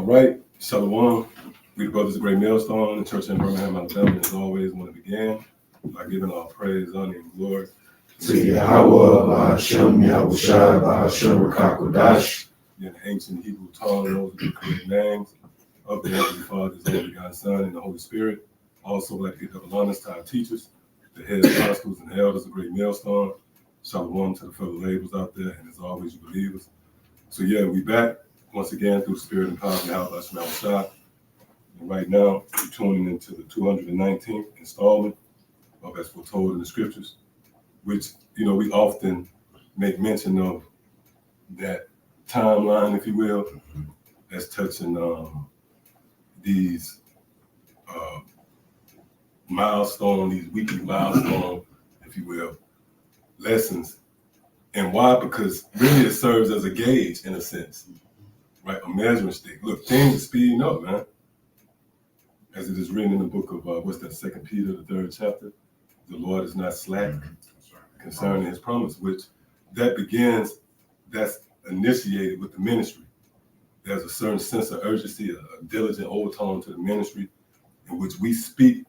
All right, Shalom. We the Brothers of Great Millstone, the church in Birmingham, Alabama. As always, want to begin by giving our praise, honor, and glory to Yahweh, Hashem, Yahushua, Hashem, Rakakodash. In the ancient Hebrew tongue, those are the correct names of the Heavenly Father, His only begotten Son, and the Holy Spirit. Also, like to give double honors to our teachers, the head apostles and elders of Great Millstone. Shalom to the fellow laborers out there, and as always, you believers. So yeah, we back once again through the Spirit and power of Yahweh. And right now, we're tuning into the 219th installment of As Foretold in the Scriptures, which, you know, we often make mention of that timeline, if you will, as touching these these weekly milestone, if you will, lessons. And why? Because really it serves as a gauge in a sense, right? A measuring stick. Look, things are speeding up, man. As it is written in the book of, 2 Peter, the 3rd chapter, the Lord is not slack concerning his promise, which that's initiated with the ministry. There's a certain sense of urgency, a diligent overtone to the ministry in which we speak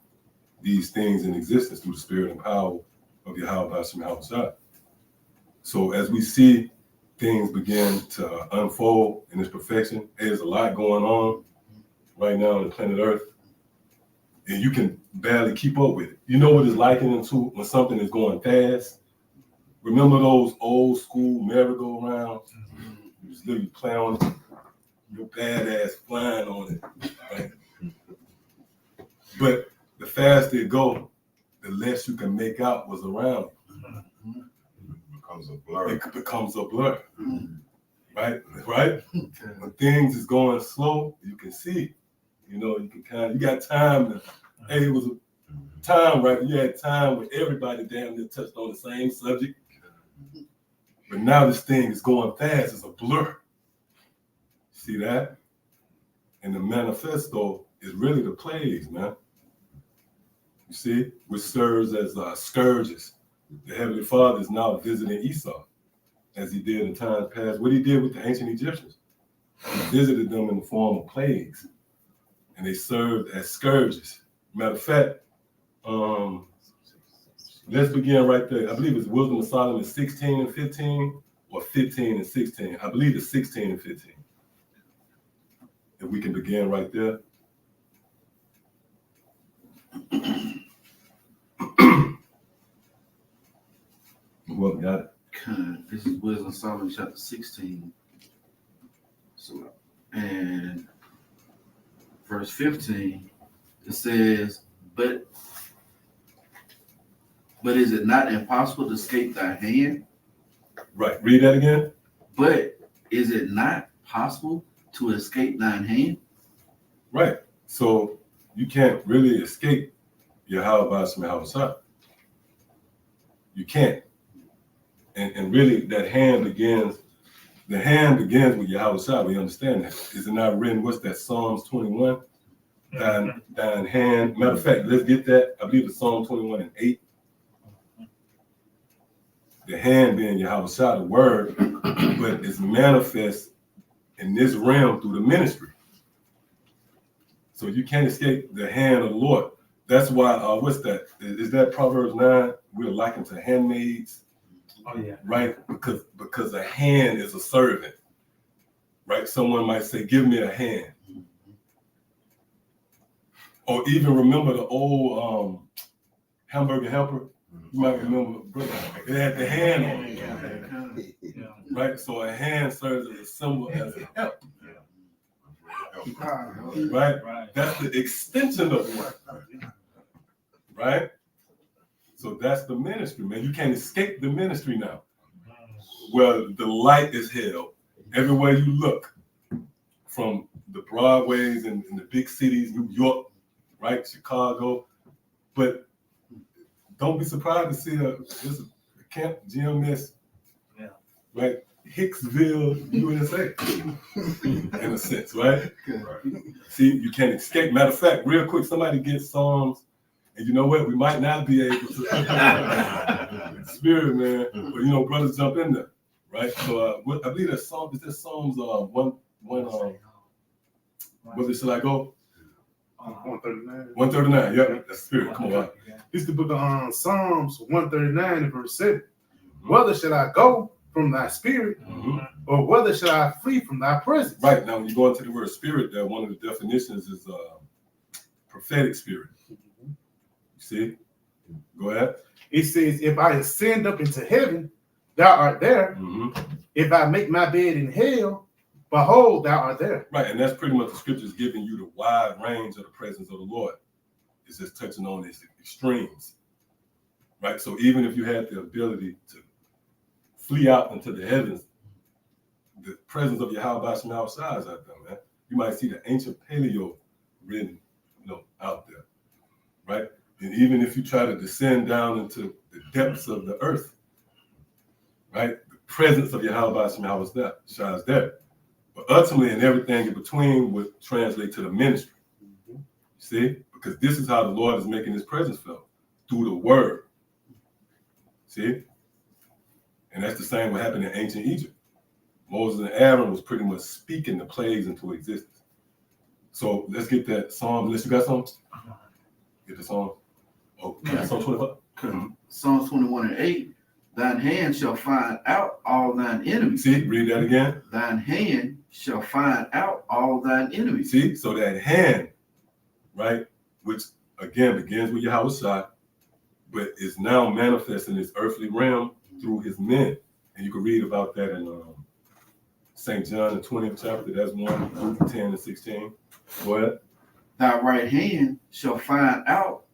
these things in existence through the Spirit and power of Yahweh Hashem Yahushua. So as we see things begin to unfold in its perfection, there's a lot going on right now on the planet Earth, and you can barely keep up with it. You know what it's likened to when something is going fast? Remember those old school merry-go-rounds? You just literally play on it, your badass flying on it, right? But the faster it goes, the less you can make out what's around it. It becomes a blur. Right? When things is going slow, you can see. You know, you got time. Hey, it was a time, right? You had time where everybody damn near touched on the same subject. But now this thing is going fast. It's a blur. See that? And the manifesto is really the plagues, man. You see? Which serves as scourges. The Heavenly Father is now visiting Esau, as he did in times past. What he did with the ancient Egyptians. He visited them in the form of plagues. And they served as scourges. Matter of fact, let's begin right there. I believe it's Wisdom of Solomon 16 and 15 or 15 and 16. I believe it's 16 and 15. If we can begin right there. Well, got it. This is Wisdom of Solomon chapter 16. So, and verse 15, it says, But is it not impossible to escape thy hand? Right. Read that again. But is it not possible to escape thine hand? Right. So you can't really escape Yahweh Hashem Yahushua. You can't. And really that hand begins with Yahushua. We understand that. Is it not written? What's that? Psalms 21? Thine hand. Matter of fact, let's get that. I believe it's Psalm 21 and 8. The hand being Yahushua, the word, but it's manifest in this realm through the ministry. So you can't escape the hand of the Lord. That's why, what's that? Is that Proverbs 9? We're likened to handmaids. Oh yeah. Right? Because a hand is a servant. Right? Someone might say, give me a hand. Or even remember the old hamburger helper. You might remember, brother, it had the hand on it. Yeah. Right? So a hand serves as a symbol, as a help. Right? That's the extension of it. Right? So that's the ministry, man. You can't escape the ministry now. Well, the light is held everywhere you look, from the Broadways and the big cities, New York, right? Chicago. But don't be surprised to see there's a camp GMS, right? Hicksville, USA, in a sense, right? See, you can't escape. Matter of fact, real quick, somebody get Psalms, and you know what? We might not be able to. Spirit, man. But you know, brothers jump in there, right? So I believe that Psalms, is that Psalms Whether shall I go? 139. 139. Yep, that's spirit. Come on. It's the book of Psalms 139 and verse 7. Whether shall I go from thy spirit, or whether shall I flee from thy presence? Right. Now, when you go into the word spirit, that one of the definitions is prophetic spirit. You see? Go ahead. It says, if I ascend up into heaven, thou art there. If I make my bed in hell, behold, thou art there. Right, and that's pretty much the scriptures giving you the wide range of the presence of the Lord. It's just touching on its extremes. Right, so even if you had the ability to flee out into the heavens, the presence of Yahweh Shem outside is out there, man. You might see the ancient paleo written, out there, right? And even if you try to descend down into the depths of the earth, right, the presence of Yahweh Shem shines there. But ultimately, and everything in between would translate to the ministry. See, because this is how the Lord is making His presence felt, through the Word. See, and that's the same what happened in ancient Egypt. Moses and Aaron was pretty much speaking the plagues into existence. So let's get that psalm. Unless you got something, get the psalm. Oh, yeah. Psalm 25. Psalms 21 and 8. Thine hand shall find out all thine enemies. See, read that again. Thine hand shall find out all thine enemies. See, so that hand, right, which again begins with Yahweh, but is now manifesting this earthly realm through His men. And you can read about that in St. John, the 20th chapter. That's 1 through 10 and 16. Go ahead. Thy right hand shall find out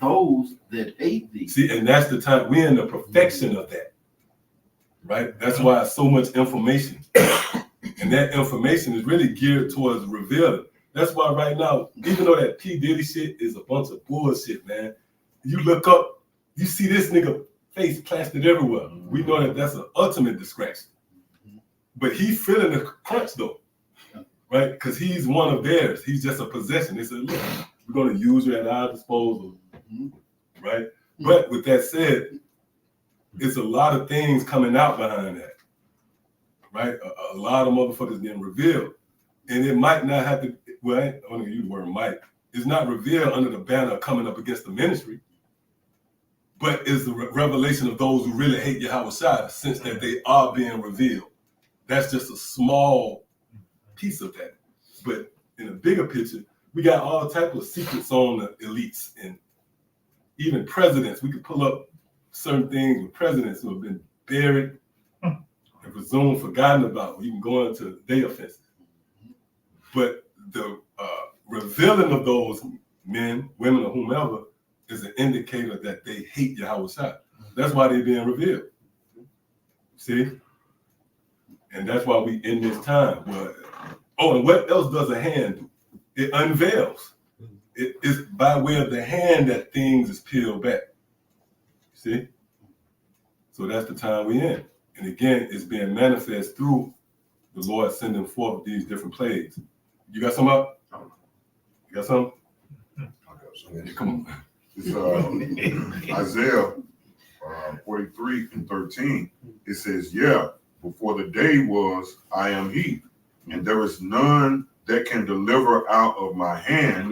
those that hate thee. See, and that's the time we're in the perfection of that, right? That's why so much information, and that information is really geared towards revealing. That's why right now, even though that P. Diddy shit is a bunch of bullshit, man, you look up, you see this nigga face plastered everywhere. We know that that's an ultimate distraction. But he's feeling the crunch though, right? Because he's one of theirs. He's just a possession. They said, look, we're going to use you at our disposal, right? But with that said, it's a lot of things coming out behind that, right? A lot of motherfuckers getting revealed. And it might not have to, well, I don't want to use the word might. It's not revealed under the banner coming up against the ministry, but it's the revelation of those who really hate Yahweh Shai, since that they are being revealed. That's just a small piece of that. But in a bigger picture, we got all types of secrets on the elites and even presidents. We could pull up certain things with presidents who have been buried and presumed forgotten about. You can go into their offenses. But the revealing of those men, women, or whomever is an indicator that they hate Yahweh Shai. That's why they're being revealed. See? And that's why we in this time. And what else does a hand do? It unveils. It is by way of the hand that things is peeled back. See? So that's the time we in. And again, it's being manifest through the Lord sending forth these different plagues. You got some up? You got some? Yeah, come on. It's Isaiah 43 and 13. It says, yeah, before the day was, I am he, and there is none that can deliver out of my hand.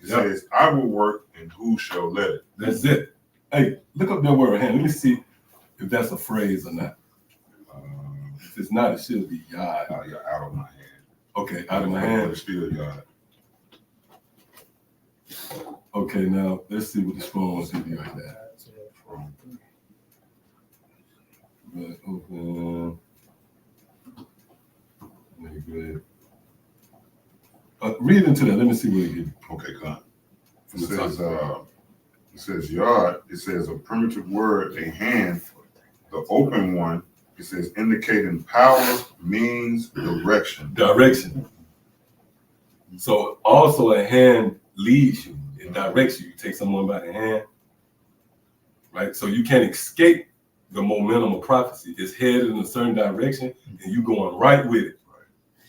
It says, I will work, and who shall let it? That's it. Hey, look up that word hand. Let me see if that's a phrase or not. If it's not, it should be Yod. Yeah, out of my hand. Okay, out of my hand. It's still Yod. Okay, now let's see what the Strong's give you like that. But, okay. Good. Read into that. Let me see what it gives you. Okay, come. It says Yod. It says a primitive word, a hand, the open one. It says indicating power, means, direction. Direction. So also a hand leads you. It directs you. You take someone by the hand, right? So you can't escape the momentum of prophecy. It's headed in a certain direction, and you going right with it.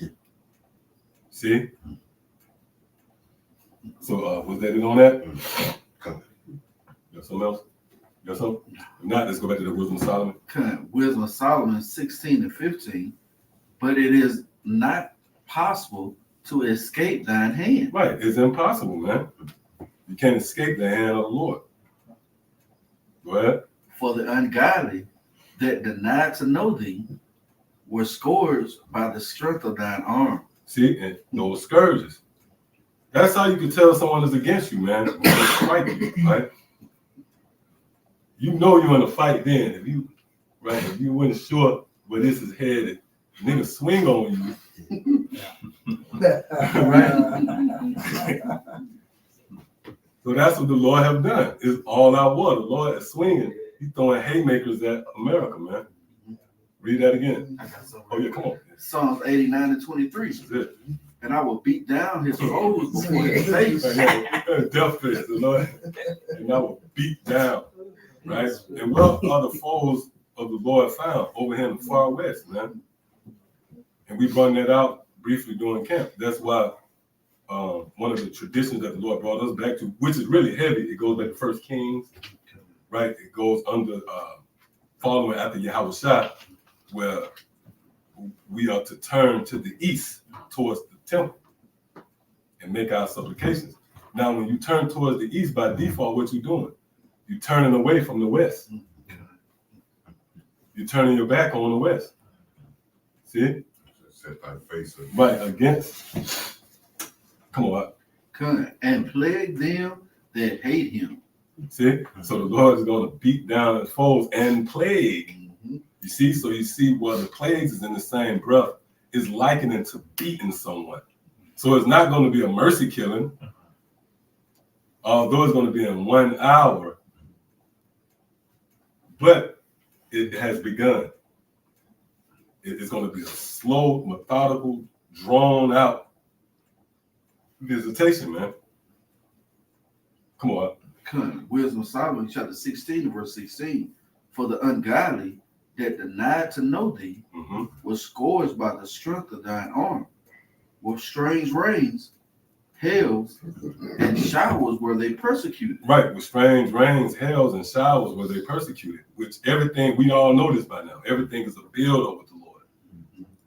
Right. See? So was that it on that? Got something else? Got something? If not, let's go back to the Wisdom of Solomon. Wisdom of Solomon 16 and 15. But it is not possible to escape thine hand. Right, it's impossible, man. You can't escape the hand of the Lord. Go ahead. For the ungodly that denied to know thee were scourged by the strength of thine arm. See, and those scourges. That's how you can tell someone is against you, man. When they fight you, right? You know you're in a fight then. If you went short where this is headed, niggas swing on you. Right? So that's what the Lord have done. It's all out war. The Lord is swinging. He's throwing haymakers at America, man. Read that again. Oh yeah, come on. Psalms 89:23. That's it. And I will beat down his foes before his face. Death face, the Lord. And I will beat down. Right? And what are the foes of the Lord found? Over here in the far west, man. And we brought that out briefly during camp. That's why one of the traditions that the Lord brought us back to, which is really heavy, it goes back to 1 Kings, right? It goes under following after Yahushua, where we are to turn to the east towards the temple and make our supplications. Now, when you turn towards the east by default, what you doing? You're turning away from the west. You're turning your back on the west. See? Set thy face up. Right, against. Come on. And plague them that hate him. See? So the Lord is going to beat down his foes and plague. You see? So you see where the plagues is in the same breath is likening to beating someone. So it's not going to be a mercy killing, although it's going to be in 1 hour, but it has begun. It's going to be a slow, methodical, drawn out visitation, man. Come on. Wisdom of Solomon, chapter 16, verse 16. For the ungodly that denied to know thee was scourged by the strength of thine arm. With strange rains, hails, and showers were they persecuted. Right, with strange rains, hails, and showers were they persecuted, which everything, we all know this by now. Everything is a build-up with the Lord.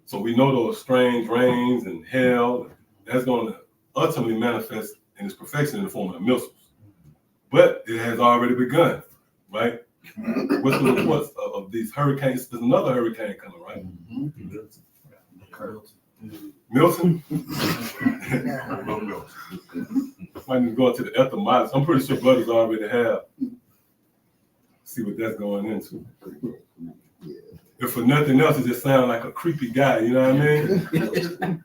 So we know those strange rains and hail, that's going to ultimately manifest in its perfection in the form of missiles. But it has already begun, right? What's the reports of these hurricanes? There's another hurricane coming, right? Milton? Might need to go into the etymology. I'm pretty sure brothers already have. See what that's going into. If for nothing else, it just sounds like a creepy guy, you know what I mean?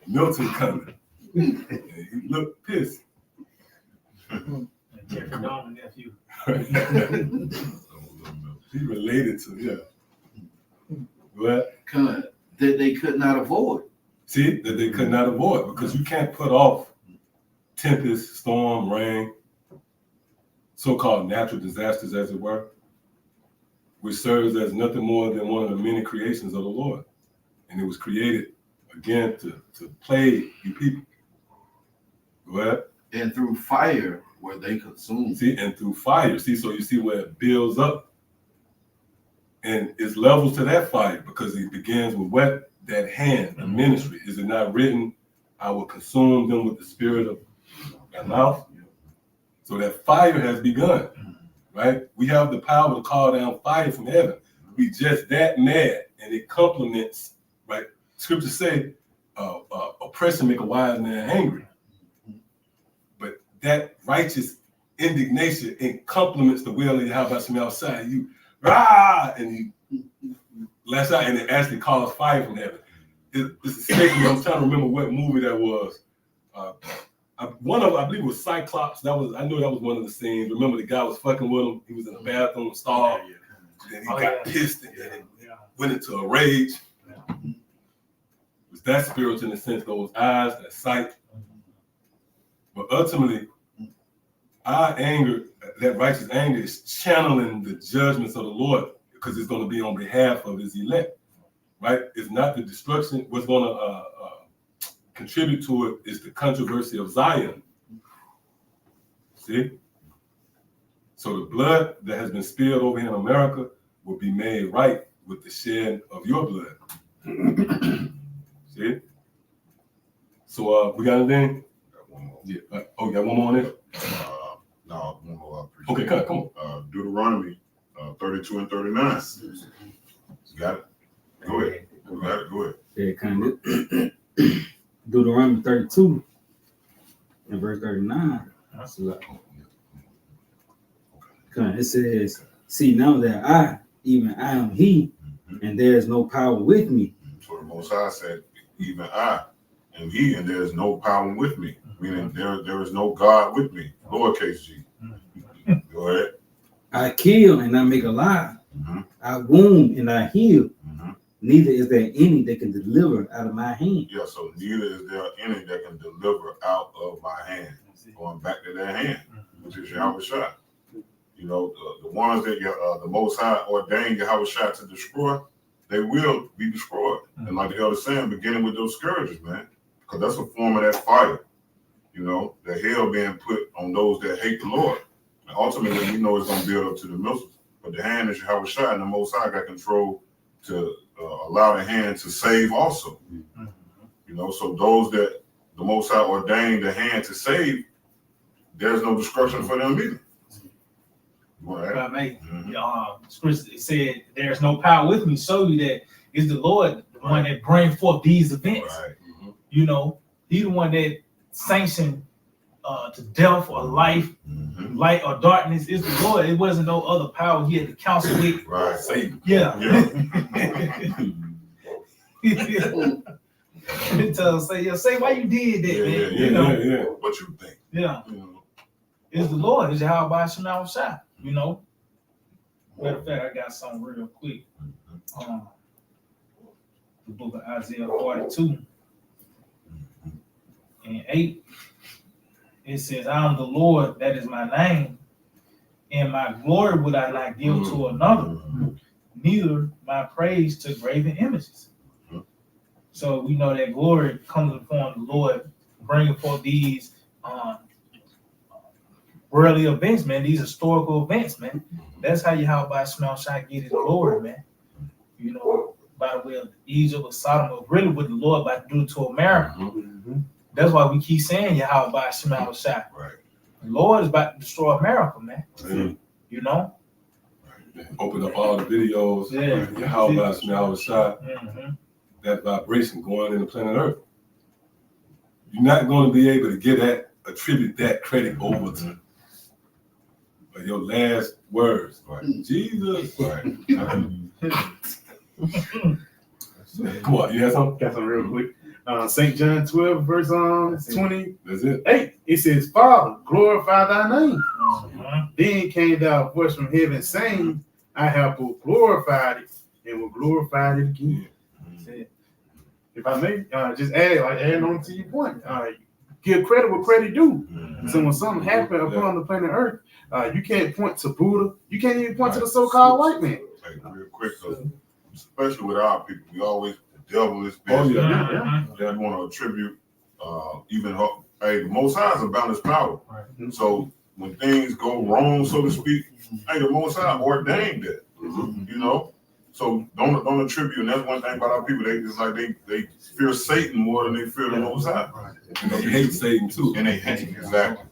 Milton coming. He looked pissed. He related to, yeah. What? That they could not avoid. See, that they could not avoid, because you can't put off tempest, storm, rain, so-called natural disasters, as it were, which serves as nothing more than one of the many creations of the Lord. And it was created, again, to plague you people. Go ahead. And through fire were they consumed. See, and through fire. See, so you see where it builds up. And it's levels to that fire, because it begins with what? That hand, the ministry. Is it not written, I will consume them with the spirit of my mouth? So that fire has begun, right? We have the power to call down fire from heaven. We just that mad, and it complements, right? Scriptures say, oppression make a wise man angry. But that righteous indignation, it complements the will of Yahweh Shem outside. You rah, and you lash out, and it actually calls fire from heaven. It's escaping me. I'm trying to remember what movie that was. One of, I believe it was Cyclops. I knew that was one of the scenes. Remember, the guy was fucking with him. He was in the bathroom, starved. Then he got pissed and then went into a rage. It was that spiritual in a sense, those eyes, that sight. But ultimately, our anger, that righteous anger, is channeling the judgments of the Lord, because it's going to be on behalf of his elect, right? It's not the destruction. What's going to contribute to it is the controversy of Zion. See? So the blood that has been spilled over here in America will be made right with the shed of your blood. See? So we got anything? Got one more. Yeah. Oh, you got one more on it? No, one more. I appreciate Okay, it. come on. Deuteronomy 32 and 39. You got it? Go ahead. You got it? Go ahead. Yeah, kind of. Deuteronomy 32 and verse 39. It says, "See now that I, even I am He, and there is no power with me." So the Most High said, even I am He, and there is no power with me. Meaning there is no God with me. Lowercase g. Go ahead. I kill and I make alive. Mm-hmm. I wound and I heal. Mm-hmm. Neither is there any that can deliver out of my hand. Yeah, so neither is there any that can deliver out of my hand. Going back to their hand, which is Yahweh Shai. You know, the ones that the Most High ordained Yahweh Shai to destroy, they will be destroyed. And like the elder saying, beginning with those scourges, man, because that's a form of that fire. You know, the hell being put on those that hate the Lord. And ultimately, we know it's going to build up to the missiles. But the hand is Yahweh Shai, and the Most High got control to allow the hand to save also. You know, so those that the Most High ordained the hand to save, there's no destruction for them either. Right. Scripture said, "There's no power with me." Show you that it's the Lord, the one that brings forth these events. Right. You know, He the one that sanctioned to death or life, light or darkness. It's the Lord. It wasn't no other power He had to counsel with. Right. Satan. Yeah. Say why you did that, man. You know. What you think? Yeah. It's the Lord. It's Yahweh Shema Shai. You know. Matter of fact, I got something real quick. The book of Isaiah 42 and 8. It says, "I am the Lord, that is my name, and my glory would I not give to another, neither my praise to graven images." So we know that glory comes upon the Lord, bringing forth these worldly events, man, these historical events, man. That's how Yahweh Shai get his glory, man. You know, by the way of Egypt or Sodom, or really what the Lord about to do to America. That's why we keep saying Yahweh Shai. Right. The Lord is about to destroy America, man. You know? Open up all the videos. Yeah. Yahweh Shai. That vibration going in the planet Earth. You're not going to be able to attribute that credit over to your last words. Right. Jesus. Right. Come on, you have something? Got some real quick. St. John 12, verse 20. That's it. 8. It says, "Father, glorify thy name." Then came thou a voice from heaven saying, "I have both glorified it and will glorify it again." If I may just add on to your point, give credit where credit due. So when something happened upon the planet Earth, you can't point to Buddha. You can't even point to the so-called white man. Hey, real quick, especially with our people, we always, the devil is busy. Oh, yeah. You want to attribute the Most High is a balanced power. So when things go wrong, so to speak, the Most High ordained it. You know, so don't attribute. And that's one thing about our people. They fear Satan more than they fear the Most High. And they hate Satan too. And they hate exactly.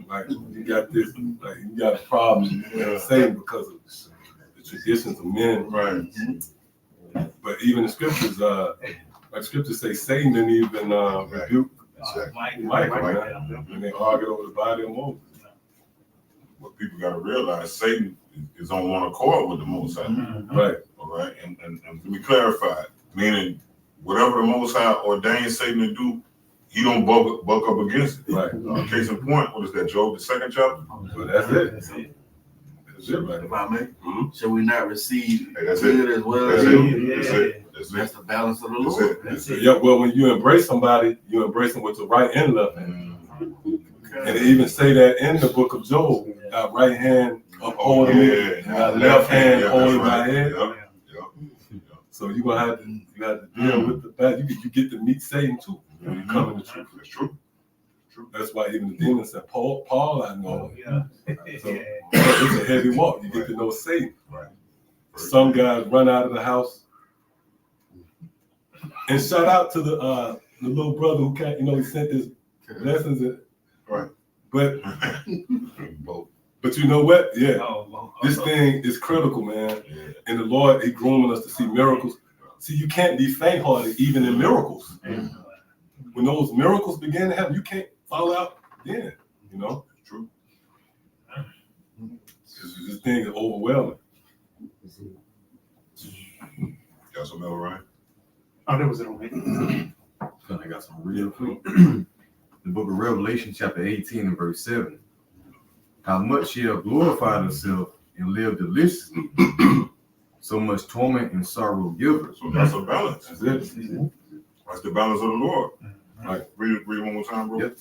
Like you got this, like you got a problem with Satan because of the traditions of men. Right. But even the scriptures, like scriptures say, Satan didn't even rebuke Michael, man. And they argued over the body of Moses. What people got to realize, Satan is on one accord with the Most High. Right. All right. And let me clarify, meaning whatever the Most High ordained Satan to do, he don't buck up against it. Right. Case in point, what is that, Job, the 2nd chapter? But that's it. That's it, right? If I may, shall we not receive That's good it. as well? That's as it. evil? That's it. That's That's it. the balance of the That's Lord. it. That's it. Yeah, well, when you embrace somebody, you embrace them with the right and left hand. And they even say that in the book of Job, our right hand upholding me, and our left hand holding my head. So you're gonna have to deal with the bad. You get to meet Satan too when you come in the truth. That's true. That's why even the demons said, Paul I know. Yeah. So it's a heavy walk. You get to know Satan. Right. Some guys run out of the house. And shout out to the the little brother who can't, he sent his blessings. Right. But Both. but you know what? Yeah. Oh, This thing is critical, man. Yeah. And the Lord, He grooming us to see miracles. See, you can't be faint-hearted even in miracles. When those miracles begin to happen, you can't fall out then, True. This thing is overwhelming. Got some Mel Ryan? Oh, that was it on me. I got some real quick. The book of Revelation, chapter 18 and verse 7. How much she have glorified herself and lived deliciously, so much torment and sorrow give her. So that's a balance. That's it. That's the balance of the Lord. Right. Read it one more time, bro. Yep.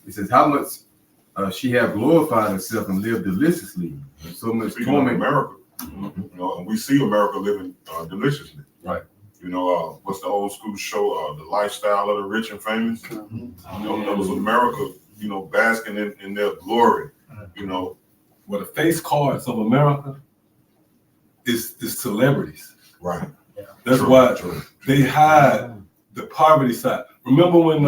It says, how much she have glorified herself and lived deliciously, and so much Speaking of torment. America, and we see America living deliciously. Right. What's the old school show? The Lifestyle of the Rich and Famous. That was America. Basking in their glory. Well, the face cards of America is celebrities. Right. That's True, why true. they hide the poverty side. Remember when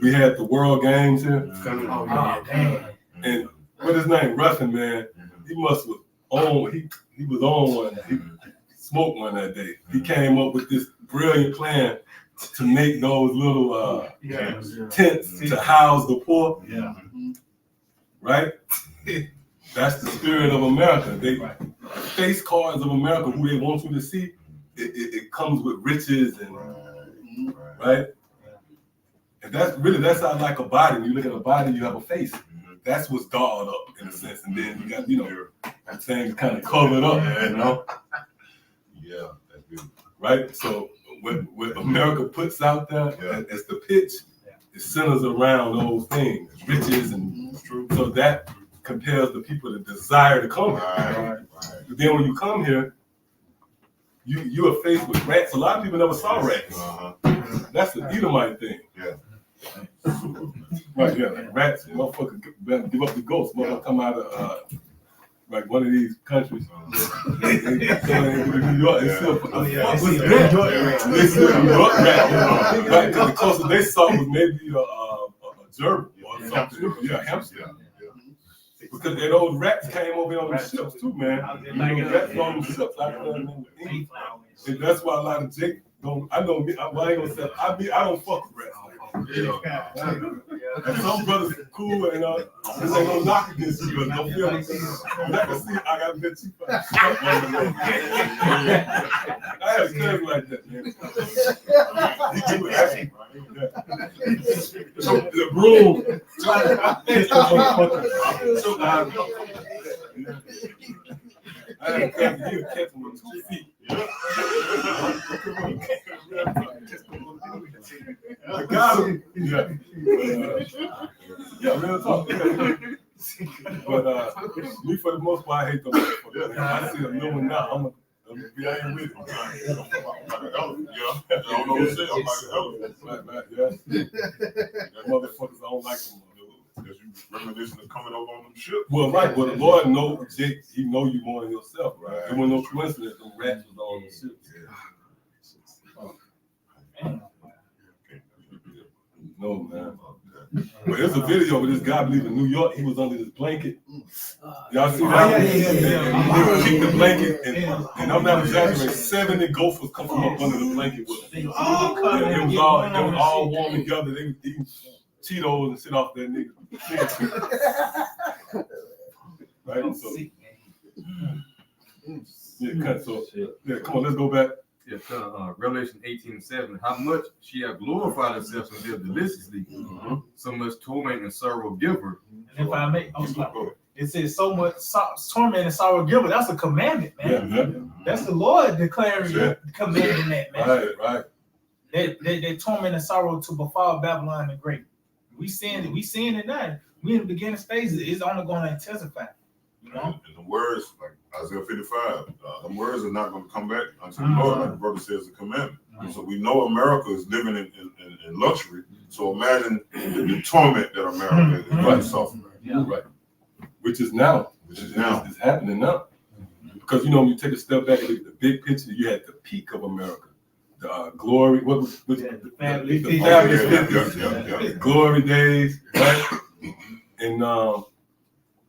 we had the World Games here? Oh, man. And what his name? Ruffin, man. He must was on. He was on one. He smoked one that day. He came up with this brilliant plan to make those little tents to house the poor. Yeah. Right? That's the spirit of America. They face cards of America, who they want you to see. It comes with riches and right. And that's how like a body. When you look at a body, you have a face. That's what's dolled up in a sense, and then you got that thing kind of covered up, Yeah, that's good. right? So what America puts out there as the pitch, it centers around those things, riches and so that compels the people to desire to come here. Right. But then when you come here, you are faced with rats. A lot of people never saw rats. That's the Edomite thing. Yeah. Right, yeah. Rats, motherfucker, better give up the ghost. Motherfucker come out of like one of these countries. New York, it's still They still New York rat. Right, because the closest they saw was maybe a gerbil or something. Yeah, hamster. Because those rats came over here on the ships too, man. Rats on the ships out there in England. And that's why a lot of Jake don't. I know me. I ain't gonna say. I don't fuck with rats. And some brothers are cool and this ain't no knock against you, but don't feel like I gotta bet you. I had a cousin like that, man. He would ask me, so the broom. I had a cousin, he would catch him with 2 feet. I got him. Yeah, real talk. But me for the most part, I hate them. I see a new one now. I'm be out here with it. I don't know what to say. I'm like an elephant. Right, yeah. Motherfuckers, I don't like them. Because you reminiscing of coming over on them ships. Well, right, but the Lord knows, Jake, He know you more than yourself, right? It wasn't no coincidence them rats was on the ship. No, man. But there's a video where this guy, I believe in New York, he was under this blanket. Y'all see that? And he would keep the blanket, and I'm not exaggerating, 70 gophers come from up under the blanket with him. They was all warm together. They was eating Cheetos and shit off that nigga. Right? So, come on, let's go back. Revelation 18:7. How much she have glorified herself and lived deliciously, so much torment and sorrow give her. And if I may, it says so much torment and sorrow give her. That's a commandment, man. Yeah. That's the Lord declaring, commanding that, man. Right. That torment and sorrow to befall Babylon the Great. We seeing it now. We in the beginning stages. It's only going to intensify. And the words, like Isaiah 55, the words are not going to come back unto the Lord, like the brother says, the commandment. So we know America is living in luxury. So imagine the torment that America is going to suffer. Right. Which is now. It's happening now. Because when you take a step back and look at the big picture, you had the peak of America. glory. What The family the feast. family Yeah. feast, glory days, right? And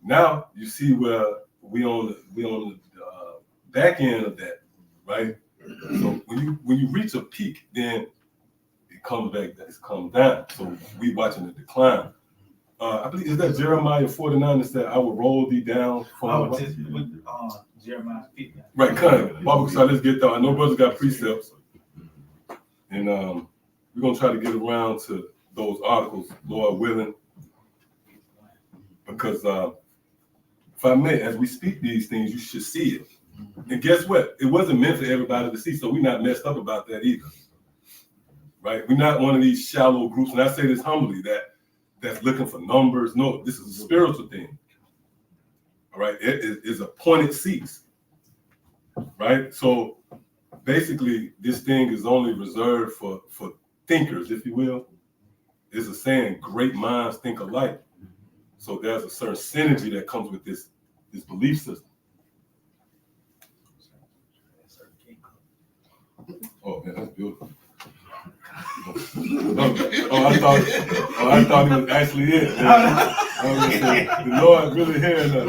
now you see where we on the back end of that, right? So when you reach a peak, then it comes back. It's come down. So we watching the decline. I believe is that Jeremiah 49 that said, "I will roll thee down from I the was just with Jeremiah 50. right." Kind. Bible, so let's get that. I know brothers got precepts, and we're gonna try to get around to those articles, Lord willing, because if I may, as we speak these things, you should see it. And guess what? It wasn't meant for everybody to see, so we're not messed up about that either. Right? We're not one of these shallow groups, and I say this humbly, that's looking for numbers. No, this is a spiritual thing. All right? It is appointed seats. Right? So basically, this thing is only reserved for thinkers, if you will. It's a saying, great minds think alike. So there's a certain synergy that comes with this belief system. Oh man, that's beautiful. I thought it was actually it. The Lord really hearing us.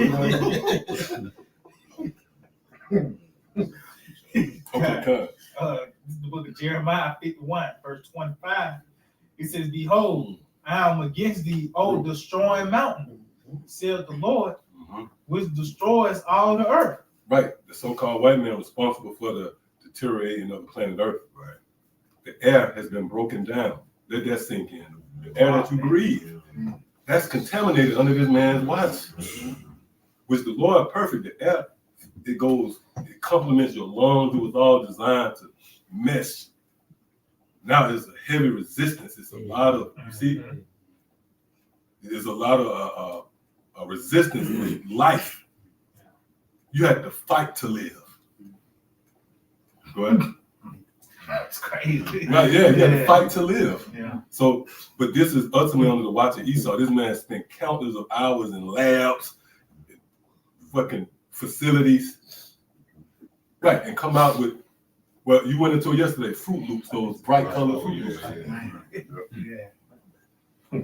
Okay, come. This is the book of Jeremiah 51, verse 25. It says, "Behold, I am against thee, O destroying mountain, saith the Lord, which destroys all the earth." Right, the so-called white man responsible for the deteriorating of the planet Earth. Right, the air has been broken down. Let that sink in. The air that you breathe, that's contaminated under this man's watch. Which the Lord perfect. The air, it complements your lungs. It was all designed to mesh. Now there's a heavy resistance. It's a lot of, you see, there's a lot of resistance in life. You have to fight to live. Go ahead. That's crazy. Right, yeah, you have to fight to live. Yeah. So, but this is ultimately under the watch of Esau. This man spent countless of hours in labs, fucking facilities, right, and come out with, well, you went into it yesterday, Fruit Loops, those bright colored Fruit Loops. Yeah.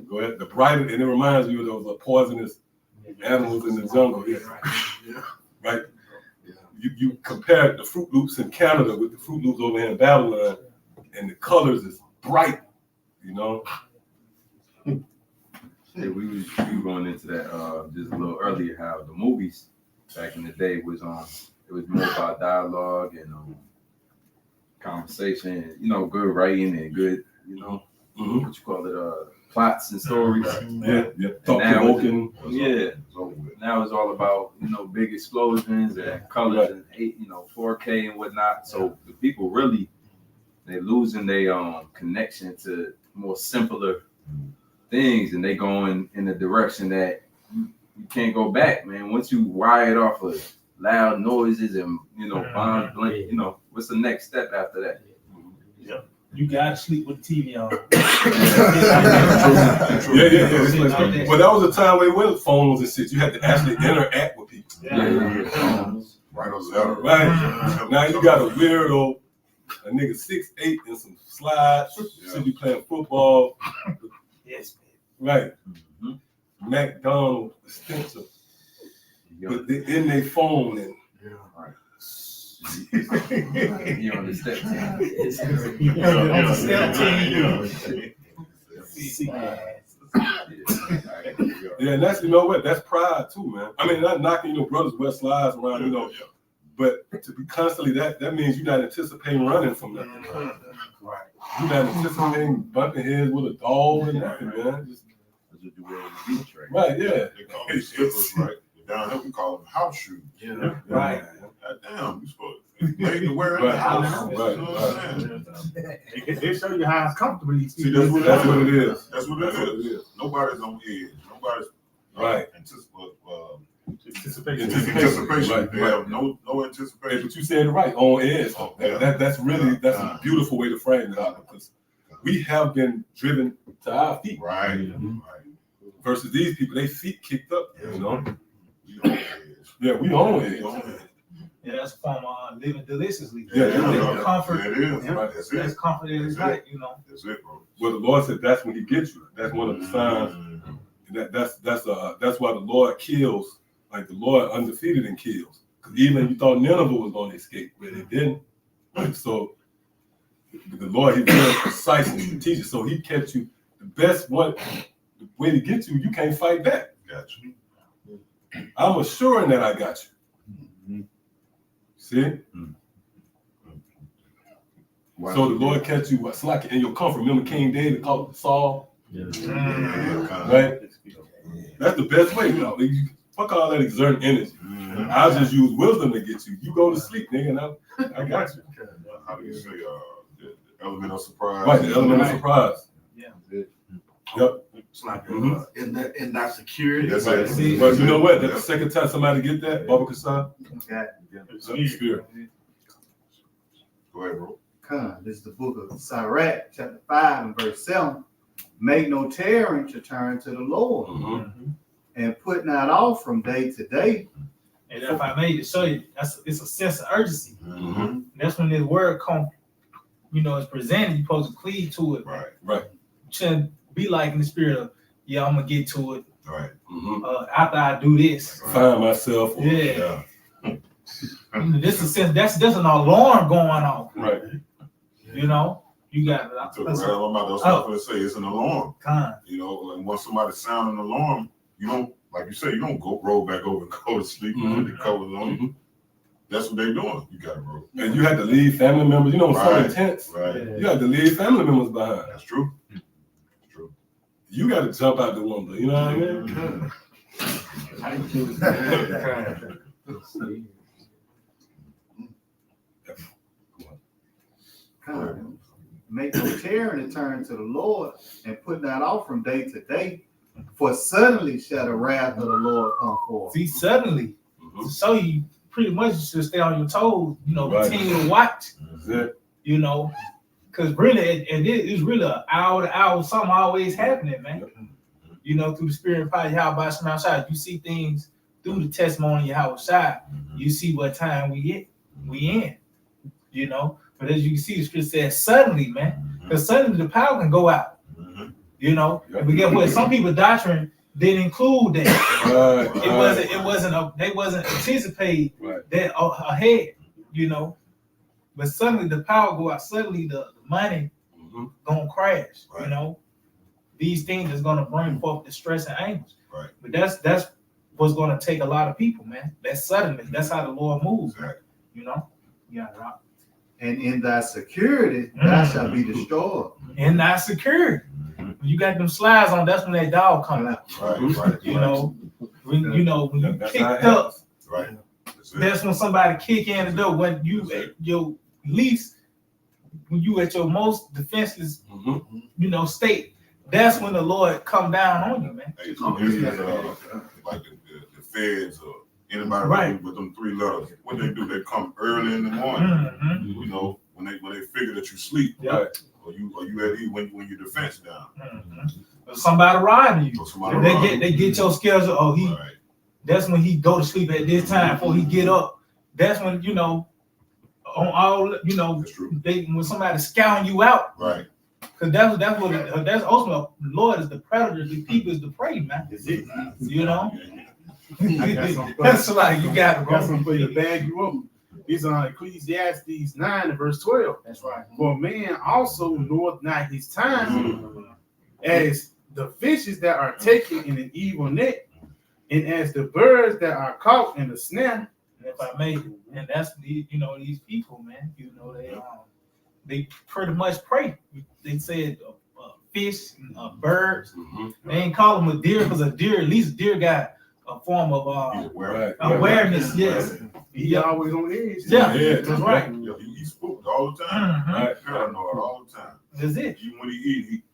Go ahead, the brighter, and it reminds you of those poisonous animals in the jungle. Yeah. Right? You compare the Fruit Loops in Canada with the Fruit Loops over here in Babylon, and the colors is bright, you know? Yeah, we were going into that just a little earlier, how the movies back in the day was it was more about dialogue and conversation, and, good writing and good, what you call it, plots and stories. Yeah. Thought-provoking. Yeah. Now it's all about, big explosions and colors and 4K and whatnot. So the people really, they're losing their connection to more simpler things, and they going in the direction that you can't go back, man. Once you wire it off of loud noises and bombs blink, what's the next step after that? You gotta sleep with the TV on. Yeah. Well, that was a time where it wasn't phones and shit. You had to actually interact with people. Right or left. Right. Now you got a weirdo, a nigga 6'8" and some slides. Should be playing football. Yes, Right. McDonald's, the stench of, but they in their phone and. He on the step Yeah, and that's, that's pride too, man. I mean, not knocking your brothers wear slides around, but to be constantly that means you're not anticipating running from nothing. Right. You're not anticipating bumping heads with a dog and nothing, man. Just, right, yeah. They call them slippers, right? Down here we call them house shoes. Yeah. Right. God damn, you supposed to wear in the house. They show you how comfortable you See, feel. That's what it is. That's what it is. Nobody's on edge. Nobody's right. Anticipation. Right. They have no anticipation. Hey, but you said it right, on edge. That's a beautiful way to frame it out, because we have been driven to our feet. Right. Versus these people, they feet kicked up, We on edge. Yeah, we on edge. Yeah, that's a form of living deliciously. Yeah, Living comfort. It is. Right. That's That's it. comfort in his That's life, you know. That's it, bro. Well, the Lord said that's when He gets you. That's one of the signs. That's why the Lord kills. Like the Lord undefeated and kills. Because even you thought Nineveh was going to escape, but it didn't. So the Lord, He's very precise and strategic. So He kept you. The best way to get you, you can't fight back. Got you. I'm assuring that I got you. See? So the Lord kept you slacking in your comfort. Remember King David called Saul? Right? That's the best way. Fuck all that exerting energy. I'll just use wisdom to get you. You go to sleep, nigga. Now I got you. How do you say the element of surprise? Right, the element of surprise. Yeah. Yep. It's like Mhm. in that security. That's Right. it. But you know what? That's the second time somebody get that, Baba Kassan. Spirit. Go ahead, bro. Come, this is the book of Sirach, chapter 5 and verse 7. Make no tarrying to turn to the Lord, Mm-hmm. and put not off from day to day. And if I made to show you, it's a sense of urgency. Mm-hmm. That's when this word come, is presented. You're supposed to cleave to it. Right. Right. You shouldn't be like in the spirit of, yeah, I'm gonna get to it Right. Mm-hmm. after I do this. Find myself. Yeah. This is sense. That's an alarm going off. Right. You got I took it right out of my mouth. That's what I was going to say. It's an alarm. Con. And once somebody sound an alarm, you don't, like you say, you don't go roll back over and go to sleep and put the covers on you. Mm-hmm. That's what they're doing. You got to roll. And you had to leave family members. You know, it's so Right. intense. Right. You had to leave family members behind. That's true. That's true. You got to jump out the window. You know what I mean? Come, make no tarrying to turn to the Lord, and put not off from day to day. For suddenly shall the wrath of the Lord come forth. See, suddenly, Mhm. so you pretty much should stay on your toes. Right. Continue to watch. That's it. Because really, it's really an hour to hour. Something always happening, man. Through the spirit and power, how about some outside? You see things through the testimony of how side. You see what time we in. But as you can see, the scripture says suddenly, man. Because suddenly the power can go out. And we get what some people doctrine didn't include that. They wasn't anticipating that ahead. But suddenly the power go out. Suddenly the money gonna crash. Right. These things is gonna bring forth distress and anguish. Right. But that's what's gonna take a lot of people, man. That's suddenly. That's how the Lord moves. Exactly. Yeah, right. And in thy security thou shalt be destroyed. And not secure. When you got them slides on, that's when that dog come out. Right. Right. When you That's kicked how it up, happens. Right. That's it. that's when somebody kick in the door. When you at your least, when you at your most defenseless, Mhm. state, that's when the Lord come down on you, man. Hey, so this is like the feds or anybody Right. with them three letters. What they do, they come early in the morning. Mhm. When they figure that you sleep, Yeah. or you at ease when your defense down. Or somebody riding you. Or somebody They around. get your schedule. Oh, Right. that's when he go to sleep at this time before he get up. That's when on all That's true. when somebody scouting you out. Right. Because that's ultimately the Lord is the predator, the people is the prey, man. That's like you got I got something for you to bag you up. These are Ecclesiastes 9 and verse 12. That's right. For man also knoweth not his time, as the fishes that are taken in an evil net, and as the birds that are caught in the snare. And if I may, and that's these people, man. They pretty much pray. They said fish, birds. They ain't call them a deer because a deer, at least a deer got a form of Right. awareness. Yes. He always on edge. Yeah. Yeah. That's right. He spooked all the time. Mhm. Right. Paranoid all the time. That's it. Even when he eat,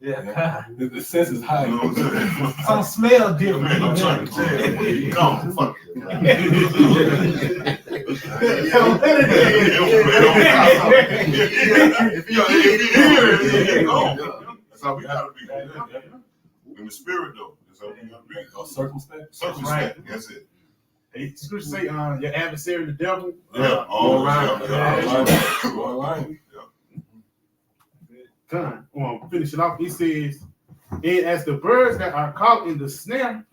Yeah. The sense is high. you know what I'm saying? Some smell different. Man, I'm trying to tell you, when he gone, fuck That's how we gotta be. In the spirit, though. That's how we gotta be. Or circumstance. Circumspect. That's it. Scripture say, your adversary, the devil. Yeah. All right. Yeah. All right. Come on, finish it off. He says, and as the birds that are caught in the snare,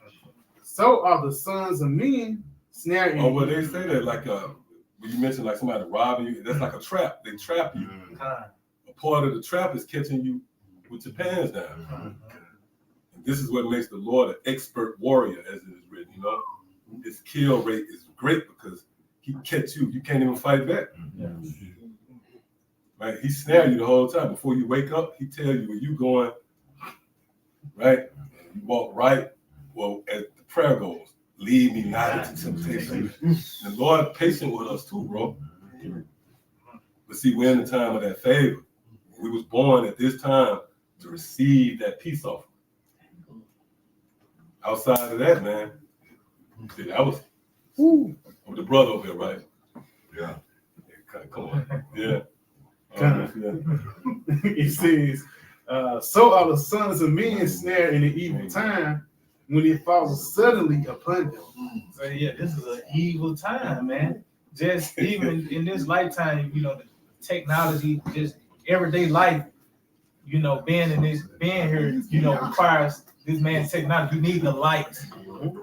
so are the sons of men snaring. Oh, well, they say that like when you mentioned like somebody robbing you, that's like a trap. They trap you. A part of the trap is catching you with your pants down. And this is what makes the Lord an expert warrior, as it is written. You know, his kill rate is great because he catch you. You can't even fight back. Right? He snare you the whole time. Before you wake up, he tell you where you going. Right? You walk right. Well, as the prayer goes, lead me not into temptation. The Lord patient with us too, bro. But see, we're in the time of that favor. We was born at this time to receive that peace offering. Outside of that, man, see, that was the brother over here, right? Yeah. Come on. Yeah. It says, so are the sons of men snared in the evil time when it falls suddenly upon them. So yeah, this is an evil time, man. Just even in this lifetime, you know, the technology, just everyday life, you know, being here, you know, requires this man's technology. You need the lights,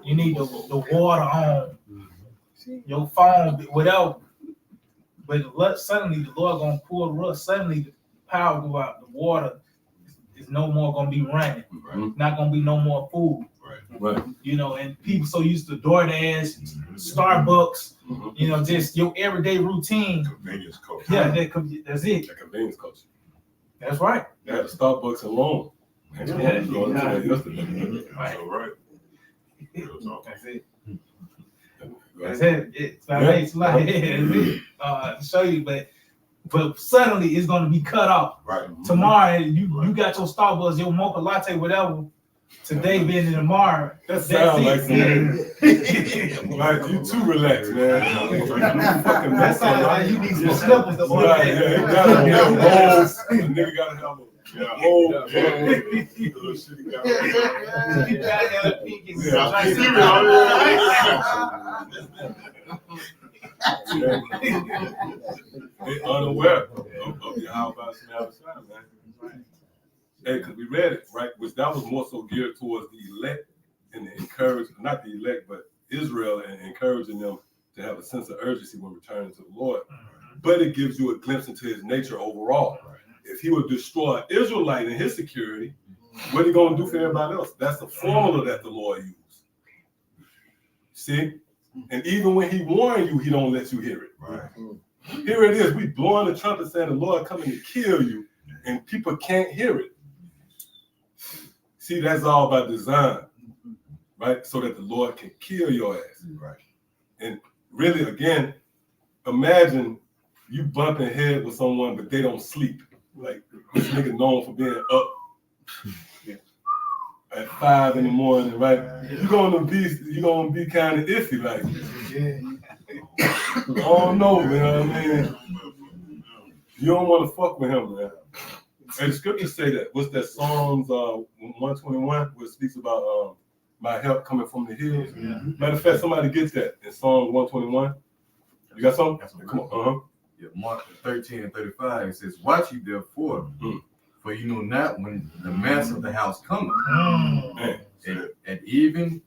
you need the water on, your phone, whatever. But suddenly the Lord gonna pull the rug. Suddenly the power go out. The water is no more gonna be running. Right. Not gonna be no more food. Right. You know, and people so used to DoorDash, Starbucks, you know, just your everyday routine. Convenience culture. Yeah, that's it. The convenience culture. That's right. They had a Starbucks alone. And Yeah. going into that yesterday. Right. All right. That's it. Right. That's it. It's like to show you, but suddenly it's gonna be cut off. Right. Tomorrow you got your Starbucks, your mocha latte, whatever. Today being tomorrow. That sounds like it. Like you too relaxed, man. That sounds like you need some slippers to order. Right, yeah, you gotta have rolls. The nigga gotta have a whole little shit. He got. You gotta have a pinky. They unaware of the how about some outside, man. Hey, because we read it, right? Which that was more so geared towards the elect and the encourage, not the elect, but Israel, and encouraging them to have a sense of urgency when returning to the Lord. But it gives you a glimpse into his nature overall. If he would destroy an Israelite in his security, what are you going to do for everybody else? That's the formula that the Lord used. See? And even when he warned you, he don't let you hear it. Right. Here it is. We blowing the trumpet saying the Lord coming to kill you, and people can't hear it. See, that's all by design, right? So that the Lord can kill your ass. Right. And really, again, imagine you bumping head with someone, but they don't sleep. Like this nigga known for being up at 5 in the morning, right? You're gonna be kind of iffy, like. I don't know, man. I mean, you don't want to fuck with him, man. And the scriptures say that. What's that? Psalms 121, where it speaks about my help coming from the hills. Yeah. Matter of fact, somebody gets that in Psalms 121. You got something? Come on. Yeah, Mark 13 and 35, it says, watch ye therefore, for you know not when the master of the house cometh, at even,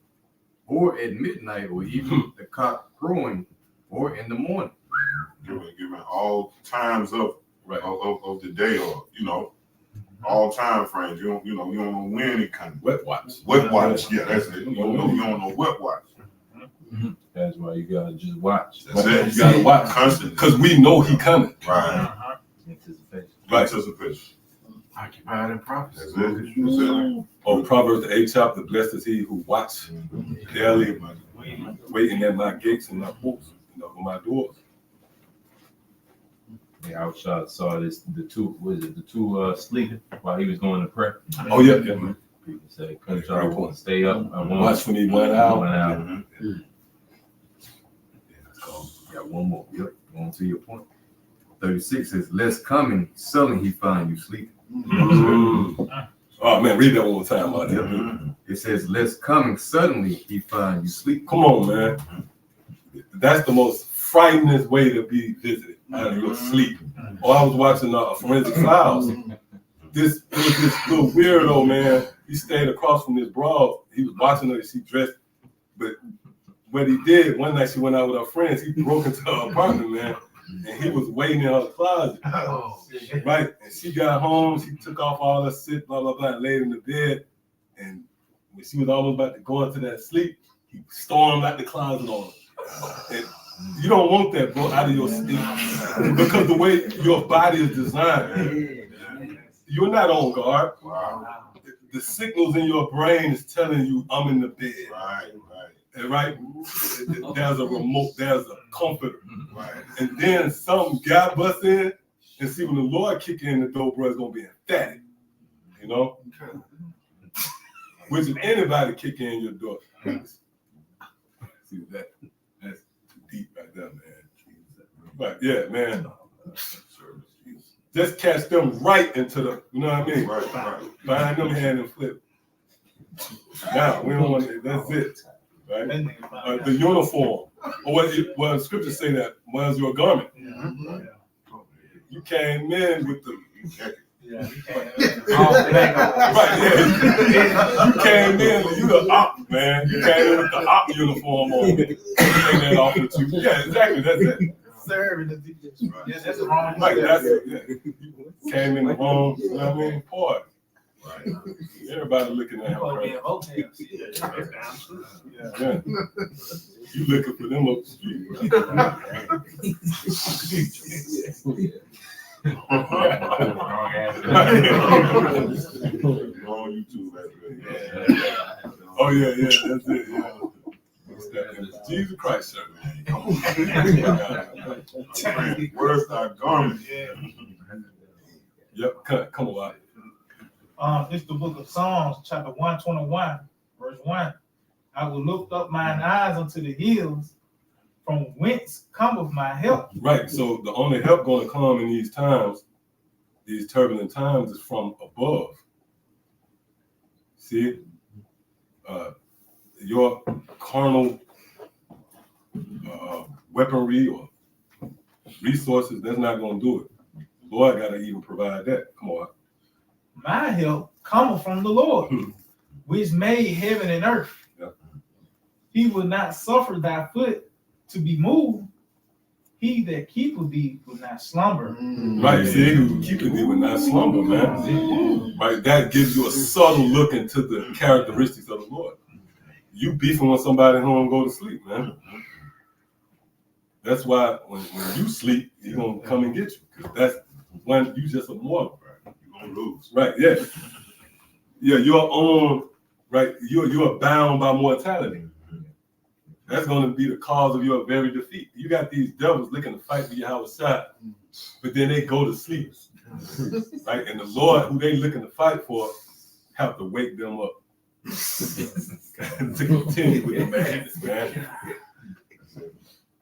or at midnight, or even the cock crowing, or in the morning. Given all times of the day, or all time frames. You don't know when it comes. Wet watch. Wet watch. Yeah, that's it. You don't know wet watch. That's why you gotta just watch. That's it. You gotta watch constantly because we know he coming. Right. Anticipation. Right. Anticipation. Occupied in prophecy. That's it. Oh, Proverbs the 8th chapter, blessed is he who watch daily, waiting at my gates and my ports, on my doors. Yeah, I saw this. The two sleeping while he was going to prayer. Oh yeah, man. People say, "Come y'all want to stay up? I want Watch when he went out. Got one more. Yep. Going to your point. 36 says, lest coming, suddenly he find you sleeping. Oh man, read that one more time. It says, lest coming, suddenly he find you sleeping. Come on, man. that's the most frightening way to be visited out of your sleep. Or I was watching Forensic Files. There was this little weirdo, man. He stayed across from this broad. He was watching her. She dressed, but what he did one night, she went out with her friends. He broke into her apartment, man, and he was waiting in her closet. Right, and she got home. She took off all her shit, blah blah blah, and laid in the bed. And when she was almost about to go into that sleep, he stormed out the closet on her. And you don't want that, bro, out of your sleep, because the way your body is designed, you're not on guard. Wow. The signals in your brain is telling you, I'm in the bed. Right. And right? There's a remote, there's a comforter. Right. And then some guy busts in, and see, when the Lord kick in the door, bro, it's gonna be emphatic. You know? Which if anybody kick in your door. See that? That's too deep right there, man. But yeah, man. Just catch them right into the, you know what I mean? Right. Behind them hand and flip. Now, we don't want to, that's it. Right? The uniform. Or what the scriptures say that was your garment. You came in with the Yeah, right, yeah. You came in, you the op, man. You came in with the op uniform on. Take that off with you. Yeah, exactly, that's it. serving the yes, that's the wrong. Like that's it. Yeah. Came in the wrong, you know what I mean? Part. Right. Everybody looking at him. Right? Yeah. You looking for them up the street. On YouTube, oh yeah, that's it. Yeah. Jesus Christ, sir. Come on. Where's our garment? Yep, come on. It's the book of Psalms, chapter 121, verse 1. I will lift up mine eyes unto the hills, from whence cometh my help. Right. So the only help going to come in these times, these turbulent times, is from above. See, your carnal weaponry or resources, that's not going to do it. Lord got to even provide that. Come on. My help cometh from the Lord, which made heaven and earth. Yep. He will not suffer thy foot to be moved. He that keepeth thee will not slumber. Right, see, who keeping thee will not slumber, man. Right, that gives you a subtle look into the characteristics of the Lord. You beefing with somebody who don't go to sleep, man. That's why when you sleep, he's gonna come and get you, because that's when you just a mortal. You're gonna lose. Right, yeah. Yeah, your own, right, you're bound by mortality. That's going to be the cause of your very defeat. You got these devils looking to fight for your house side, but then they go to sleep. Right? And the Lord, who they looking to fight for, have to wake them up to continue with the madness, man.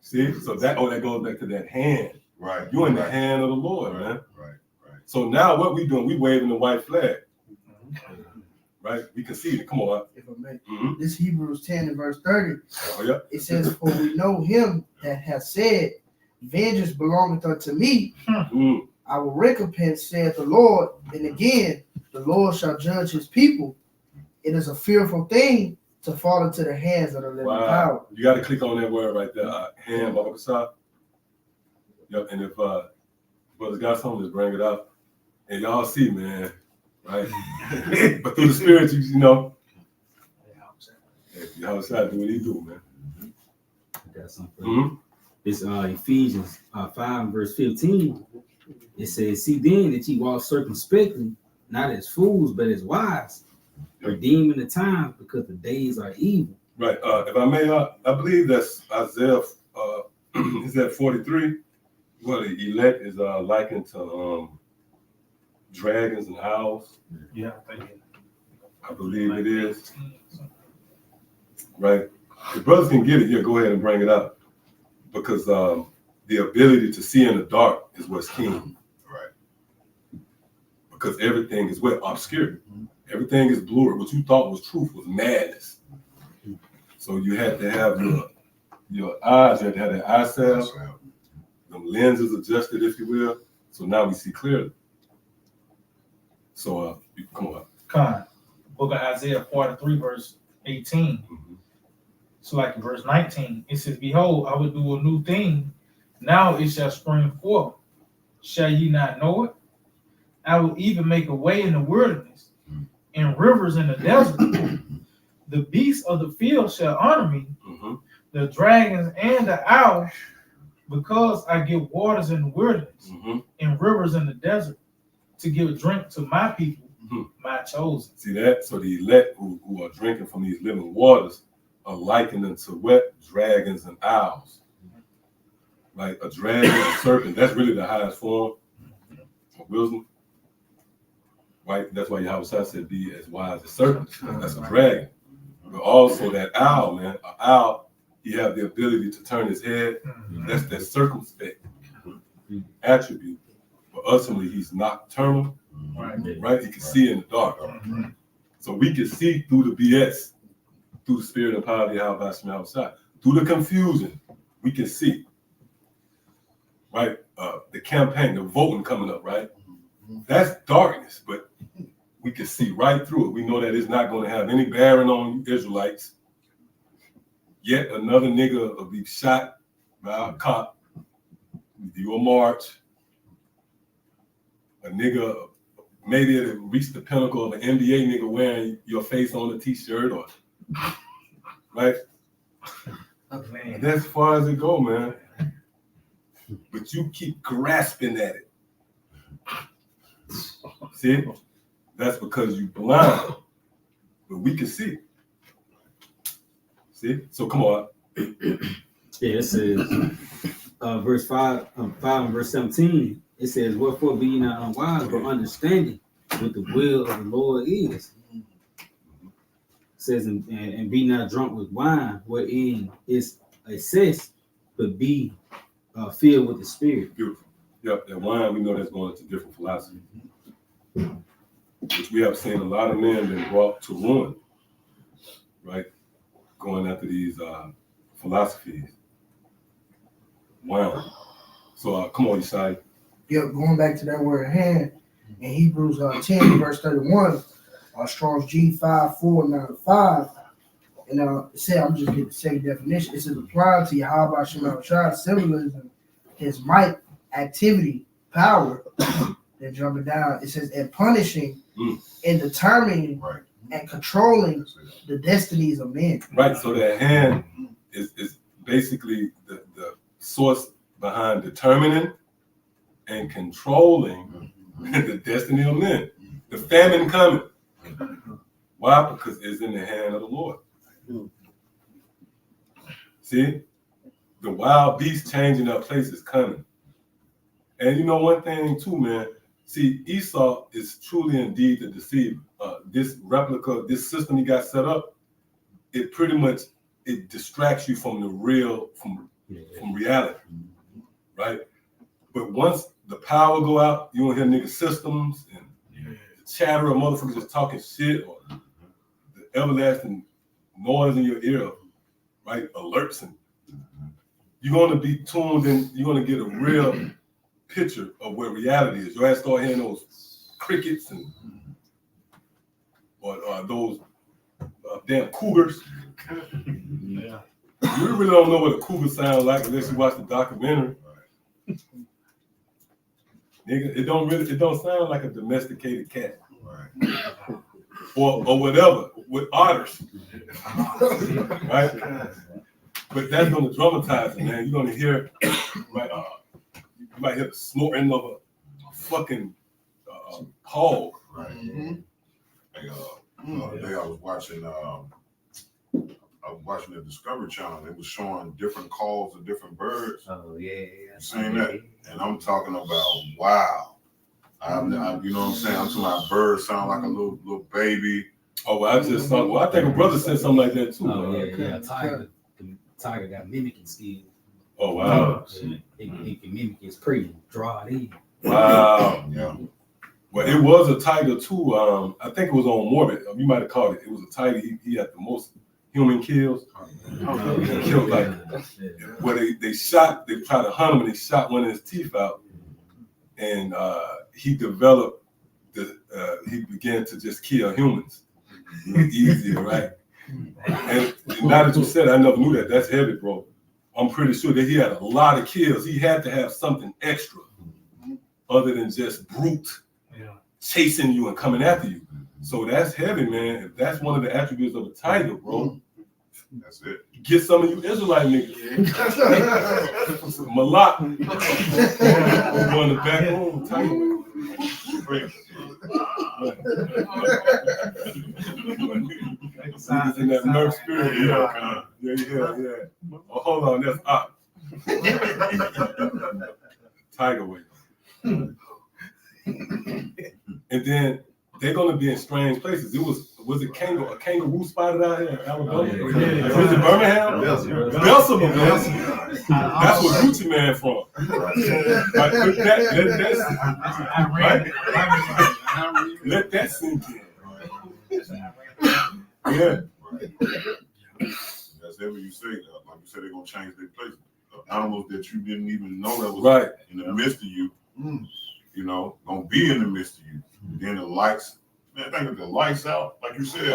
See? So that goes back to that hand. Right. You're in the hand of the Lord, man. Right. So now what we doing? We waving the white flag. Right? We can see it. Come on. If I may. This Hebrews 10 and verse 30. Oh, yeah. It says, for we know him that hath said, vengeance belongeth unto me. I will recompense, saith the Lord. And again, the Lord shall judge his people. It is a fearful thing to fall into the hands of the living power. You got to click on that word right there. Hand, Baba Kasab. Yep. And if brothers got something, just bring it up. And y'all see, man. Right, but through the Spirit, you know, y'all outside do what he do, man. Got something. It's Ephesians 5 verse 15. It says, "See then that ye walk circumspectly, not as fools, but as wise, redeeming the time, because the days are evil." Right. If I may, I believe that's Isaiah. Is that 43? Well, the elect is likened to dragons and owls. Yeah, I believe it is. Right. If brothers can get it, yeah, go ahead and bring it up. Because the ability to see in the dark is what's king. Right. Because everything is obscure. Everything is blurred. What you thought was truth was madness. So you had to have your eyes, you had to have that eye salve. The lenses adjusted, if you will. So now we see clearly. So come on. Con. Book of Isaiah 43, verse 18. So like in verse 19, it says, behold, I will do a new thing. Now it shall spring forth. Shall ye not know it? I will even make a way in the wilderness and rivers in the desert. The beasts of the field shall honor me, the dragons and the owls, because I give waters in the wilderness and rivers in the desert to give drink to my people, my chosen. See that? So the elect who are drinking from these living waters are likened unto what? Dragons and owls. Like a dragon and a serpent, that's really the highest form of wisdom. Right? That's why Yahweh said, be as wise as serpents. That's a dragon. But also that owl, man, an owl, he have the ability to turn his head. That's that circumspect attribute. But ultimately, he's nocturnal, right? He can see in the dark. So we can see through the BS, through the spirit and power of Yahweh outside. Through the confusion, we can see. Right? The campaign, the voting coming up, right? That's darkness, but we can see right through it. We know that it's not going to have any bearing on you Israelites. Yet another nigga will be shot by a cop. You a march. A nigga, maybe it'll reach the pinnacle of an NBA nigga wearing your face on a t-shirt or, right? And that's as far as it go, man. But you keep grasping at it. See? That's because you blind. But we can see. See? So come on. Yeah, it says, verse 5 and verse 17, it says, wherefore be ye not unwise, but understanding what the will of the Lord is. It says, and be not drunk with wine, wherein is excess, but be filled with the Spirit. Beautiful. Yep, that wine, we know that's going into different philosophy. Which we have seen a lot of men been brought to ruin, right? Going after these philosophies. Wow. So come on, Yeshai. Yep, going back to that word hand, in Hebrews 10, verse 31, Strong's G5495, and it said, I'm just getting the second definition. It says, applied to Yahweh Shema Shai, symbolism, his might, activity, power. Then jumping down, it says, and punishing and determining and controlling the destinies of men. Right, so that hand is basically the source behind determining and controlling the destiny of men. The famine coming. Why? Because it's in the hand of the Lord. See? The wild beast changing up places coming. And you know one thing too, man. See, Esau is truly indeed the deceiver. This replica, this system he got set up, it pretty much, it distracts you from the real, from reality, right? But once the power go out, you don't hear nigga systems and the chatter of motherfuckers just talking shit or the everlasting noise in your ear, right? Alerts, and you're going to be tuned in, you're going to get a real picture of where reality is. Your ass start hearing those crickets and or those damn cougars. Yeah. You really don't know what a cougar sounds like unless you watch the documentary. Nigga, it don't sound like a domesticated cat. Or whatever, with otters. Right? But that's gonna dramatize it, man. You're gonna hear right, you might hear the snorting of a fucking hog. Right. Hey, the other day I was watching the Discovery Channel. It was showing different calls of different birds. Oh yeah. You seen that? And I'm talking about wow. You know what I'm saying? I'm talking about birds sound like a little baby. Oh, well, I just saw. Well, I think a brother said something like that too. Oh yeah. Tiger got mimicking skills. Oh wow. He can mimic his prey, draw it in. Wow. Yeah. Well, it was a tiger too. I think it was on Morbid. You might have caught it. It was a tiger. He human kills. They killed like where they tried to hunt him and they shot one of his teeth out, and he developed he began to just kill humans easier, right? And now that you said it, I never knew that. That's heavy, bro. I'm pretty sure that he had a lot of kills. He had to have something extra other than just brute chasing you and coming after you. So that's heavy, man. If that's one of the attributes of a tiger, bro. That's it. Get some of you Israelite niggas. Malak. Go in the back room, tiger. Niggas in that nerve spirit. Yeah. Oh, hold on, that's up. Tiger way. And then they're gonna be in strange places. Was it a kangaroo spotted out here in Alabama? Was it Birmingham? Bessemer. That's where Gucci Man from. Let that sink in. Yeah. That's what you say. Like you said, they're gonna change their place. Animals that you didn't even know that was right in the midst of you, you know, gonna be in the midst of you. Then the lights, man, think of the lights out, like you said,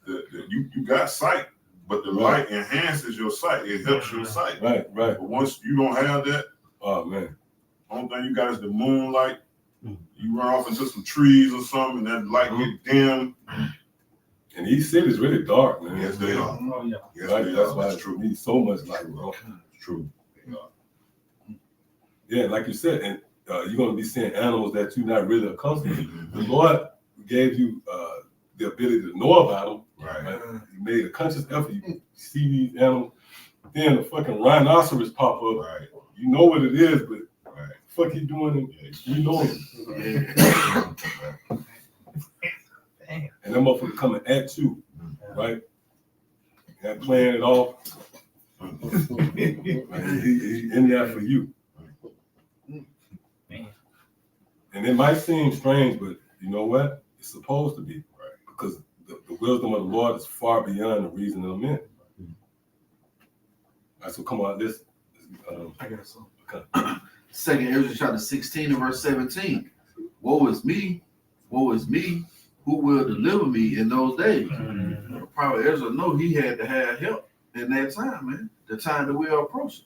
you got sight, but the light enhances your sight. It helps your sight. Right. But once you don't have that, oh man, only thing you got is the moonlight. You run off into some trees or something, and that light get dim. And these cities really dark, man. Yes, they are. Oh yeah. Yes, right? they That's are. why That's it true. needs so much light, bro. It's true. Yeah, like you said, and you're gonna be seeing animals that you're not really accustomed to. The Lord gave you the ability to know about them. Right. He made a conscious effort. You see these animals, then the fucking rhinoceros pop up. Right. You know what it is, but Right. fuck he doing it. You know it. And that motherfucker coming at you, right? That playing it off. He in there for you. And it might seem strange, but you know what? It's supposed to be, right? Because the wisdom of the Lord is far beyond the reason of men. All right, so come on, this. I got some. Okay. 2 Ezra chapter 16 and verse 17. Woe is me, who will deliver me in those days? The prophet Ezra know he had to have help in that time, man. The time that we are approaching.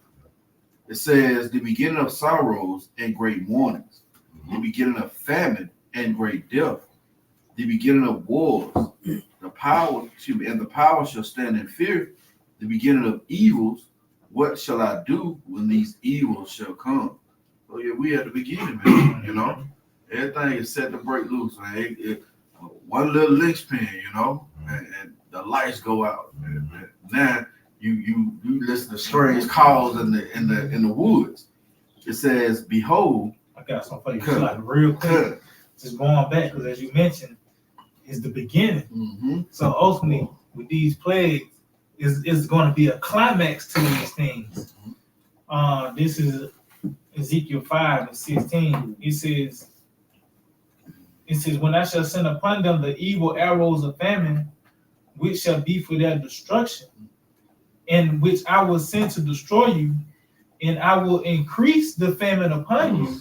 It says the beginning of sorrows and great mournings, the beginning of famine and great death, the beginning of wars, the power shall stand in fear, the beginning of evils. What shall I do when these evils shall come? So yeah, we at the beginning, man. You know, everything is set to break loose, man. One little linchpin, you know, and the lights go out. And now you listen to strange calls in the woods. It says, "Behold." I got something for you. So like real quick, just going back because as you mentioned, is the beginning. Mm-hmm. So ultimately, with these plagues, is going to be a climax to these things. This is Ezekiel 5:16. It says, when I shall send upon them the evil arrows of famine, which shall be for their destruction, and which I will send to destroy you, and I will increase the famine upon you,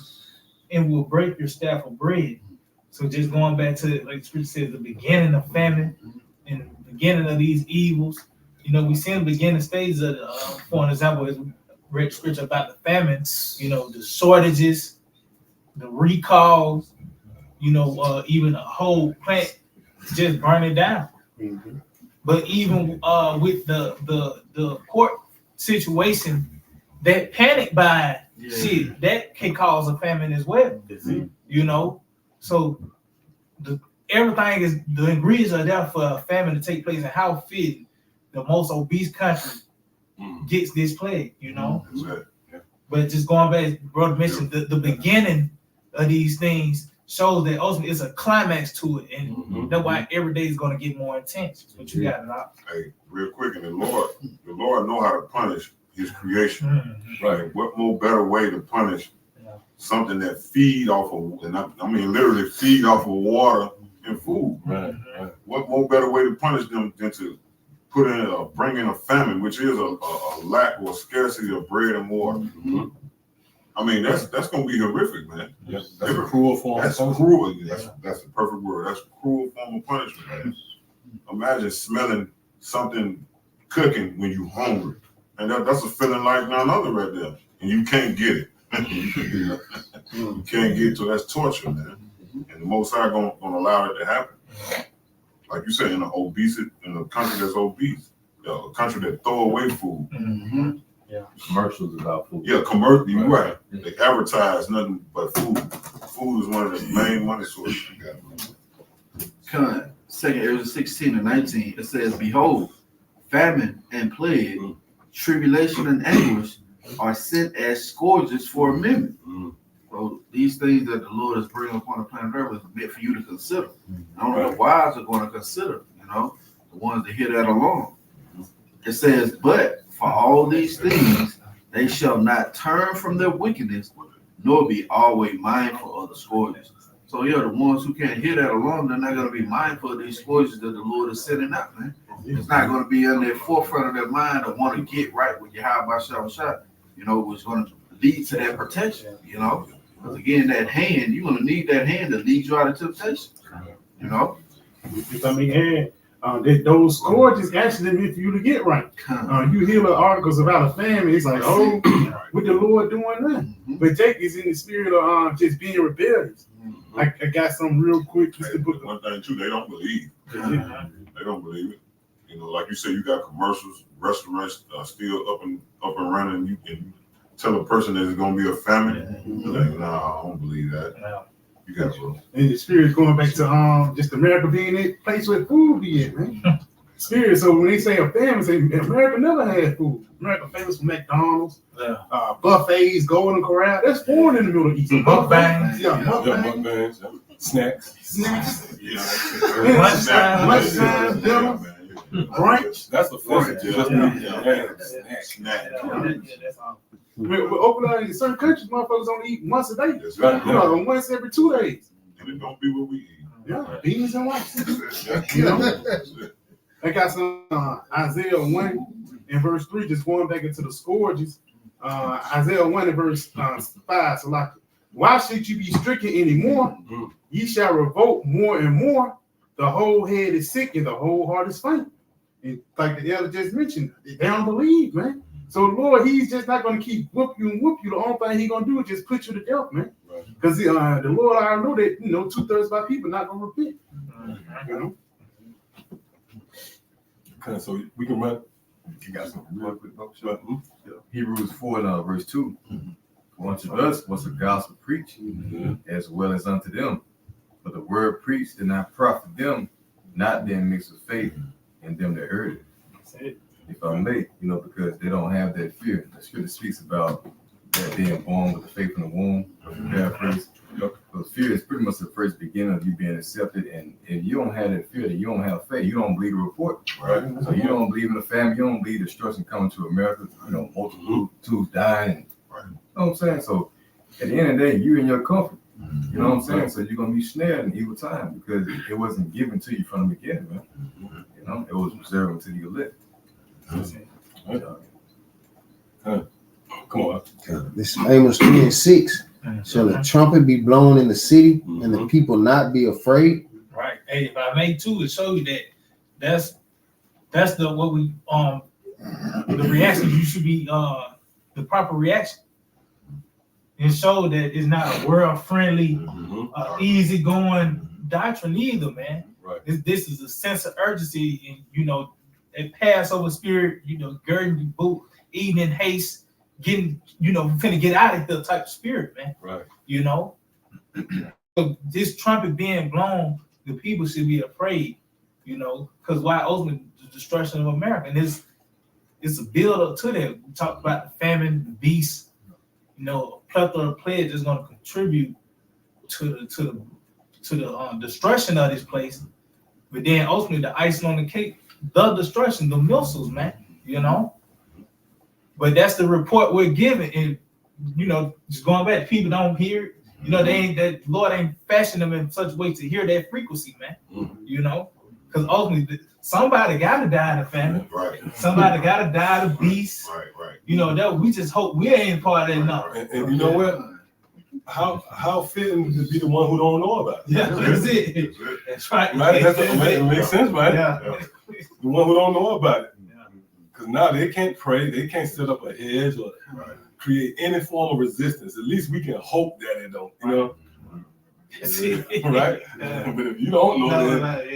and will break your staff of bread. So just going back to, like Scripture says, the beginning of famine and the beginning of these evils. You know, we see in the beginning stages of for an example, as we read Scripture about the famine, you know, the shortages, the recalls, you know, even a whole plant just burning down. Mm-hmm. But even with the port situation, that panic buying shit, that can cause a famine as well. You know, so everything is, the ingredients are there for a famine to take place, and how fit the most obese country gets this plague, you know. But just going back, brother mentioned the beginning of these things shows that ultimately it's a climax to it, and that's why every day is going to get more intense. But you got it out. Hey, real quick, and the Lord know how to punish His creation. Right? What more better way to punish something that feed off of, and I mean literally feed off of water and food? Right. What more better way to punish them than to put in bring in a famine, which is a lack or scarcity of bread and water. Mhm. I mean, that's gonna be horrific, man. Yep. That's a cruel form. That's of cruel. That's the perfect word. That's a cruel form of punishment, man. Imagine smelling something cooking when you hungry, and that's a feeling like none other right there, and you can't get it. You can't get it, so that's torture, man. And the Most High gonna allow it to happen. Like you said, in a country that's obese, a country that throw away food. Mm-hmm. Commercials about food. Yeah, commercial. You're right. They advertise nothing but food. Food is one of the main money sources you got. Con, 2 Ezra 16-19, it says, "Behold, famine and plague, tribulation and anguish are sent as scourges for a minute." So these things that the Lord is bringing upon the planet Earth is meant for you to consider. Only the wise are going to consider, the ones that hear that alone. It says, "But for all these things, they shall not turn from their wickedness, nor be always mindful of the scourges." So the ones who can't hear that alone, they're not going to be mindful of these scourges that the Lord is sending out, man. It's not going to be in their forefront of their mind to want to get right with Yahweh Shah, which is going to lead to that protection, Because again, that hand, you're going to need that hand to lead you out of temptation, If I may add, those scourges actually meant for you to get right. You hear the articles about a famine, it's like, oh, what the Lord doing now? But Jake is in the spirit of just being rebellious. I got some real quick. One thing too, they don't believe. They don't believe it. Like you said, you got commercials, restaurants still up and running. You can tell a person that it's gonna be a famine. Like, nah, I don't believe that. You got to. And the spirit's going back to just America being that place where food be at, man. Spirit. So when they say a famine, say America never had food. America famous for McDonald's, buffets, Golden Corral. That's foreign in the Middle East. Mukbangs. Mukbangs, snacks. Lunchtime, dinner, brunch. That's the first. Snack. We're open in certain countries, motherfuckers only eat once a day. That's right. Once every 2 days. And it don't be what we eat. Yeah, beans and rice. I got some Isaiah 1 and verse 3, just going back into the scourges. Isaiah 1 and verse 5. So like, why should you be stricken anymore? Ye shall revolt more and more. The whole head is sick and the whole heart is faint. And like the elder just mentioned, they don't believe, man. So Lord, he's just not going to keep whoop you. The only thing he's going to do is just put you to death, man. Because the Lord, I know that 2/3 of our people not going to repent. Okay, so we can run. You got something real quick, Hebrews 4 verse 2. For unto us was the gospel preached, as well as unto them. For the word preached did not profit them, not being mixed with faith in them that heard it. If I may, because they don't have that fear. The scripture speaks about that being born with the faith in the womb. Paraphrase. Because fear is pretty much the first beginning of you being accepted. And if you don't have that fear, then you don't have faith. You don't believe the report. Right. So you don't believe in the family. You don't believe destruction coming to America. Multitudes dying. Right. You know what I'm saying? So at the end of the day, you're in your comfort. You know what I'm saying? So you're gonna be snared in evil time because it wasn't given to you from the beginning, man. It was reserved until you elect. Come on. This is Amos 3 and 6. Shall the trumpet be blown in the city and the people not be afraid? Right. Hey, if I may too, it shows you that that's the reaction you should be the proper reaction. It showed that it's not a world-friendly, easy-going doctrine either, man. Right. This is a sense of urgency, and a Passover spirit, girding the boot, eating in haste, getting, finna get out of here type of spirit, man. Right. So this trumpet being blown, the people should be afraid, because why ultimately the destruction of America, and it's a build up to that. We talked about the famine, the beast, a plethora of pledge is going to contribute to the destruction of this place, but then ultimately the icing on the cake, the destruction, the missiles, man. But that's the report we're given, and just going back, people don't hear. They ain't that Lord ain't fashioned them in such a way to hear that frequency, man. Because ultimately, somebody got to die in the family. Right. Somebody got to die the beast. Right. Right. You know, that we just hope we ain't part of that nothing. And you know what? How fitting to be the one who don't know about it. Yeah, that's it. That's right. Right? That makes sense, right? Yeah. The one who don't know about it. Because now they can't pray, they can't set up a hedge or create any form of resistance. At least we can hope that it don't, you know? Right? But if you don't know that,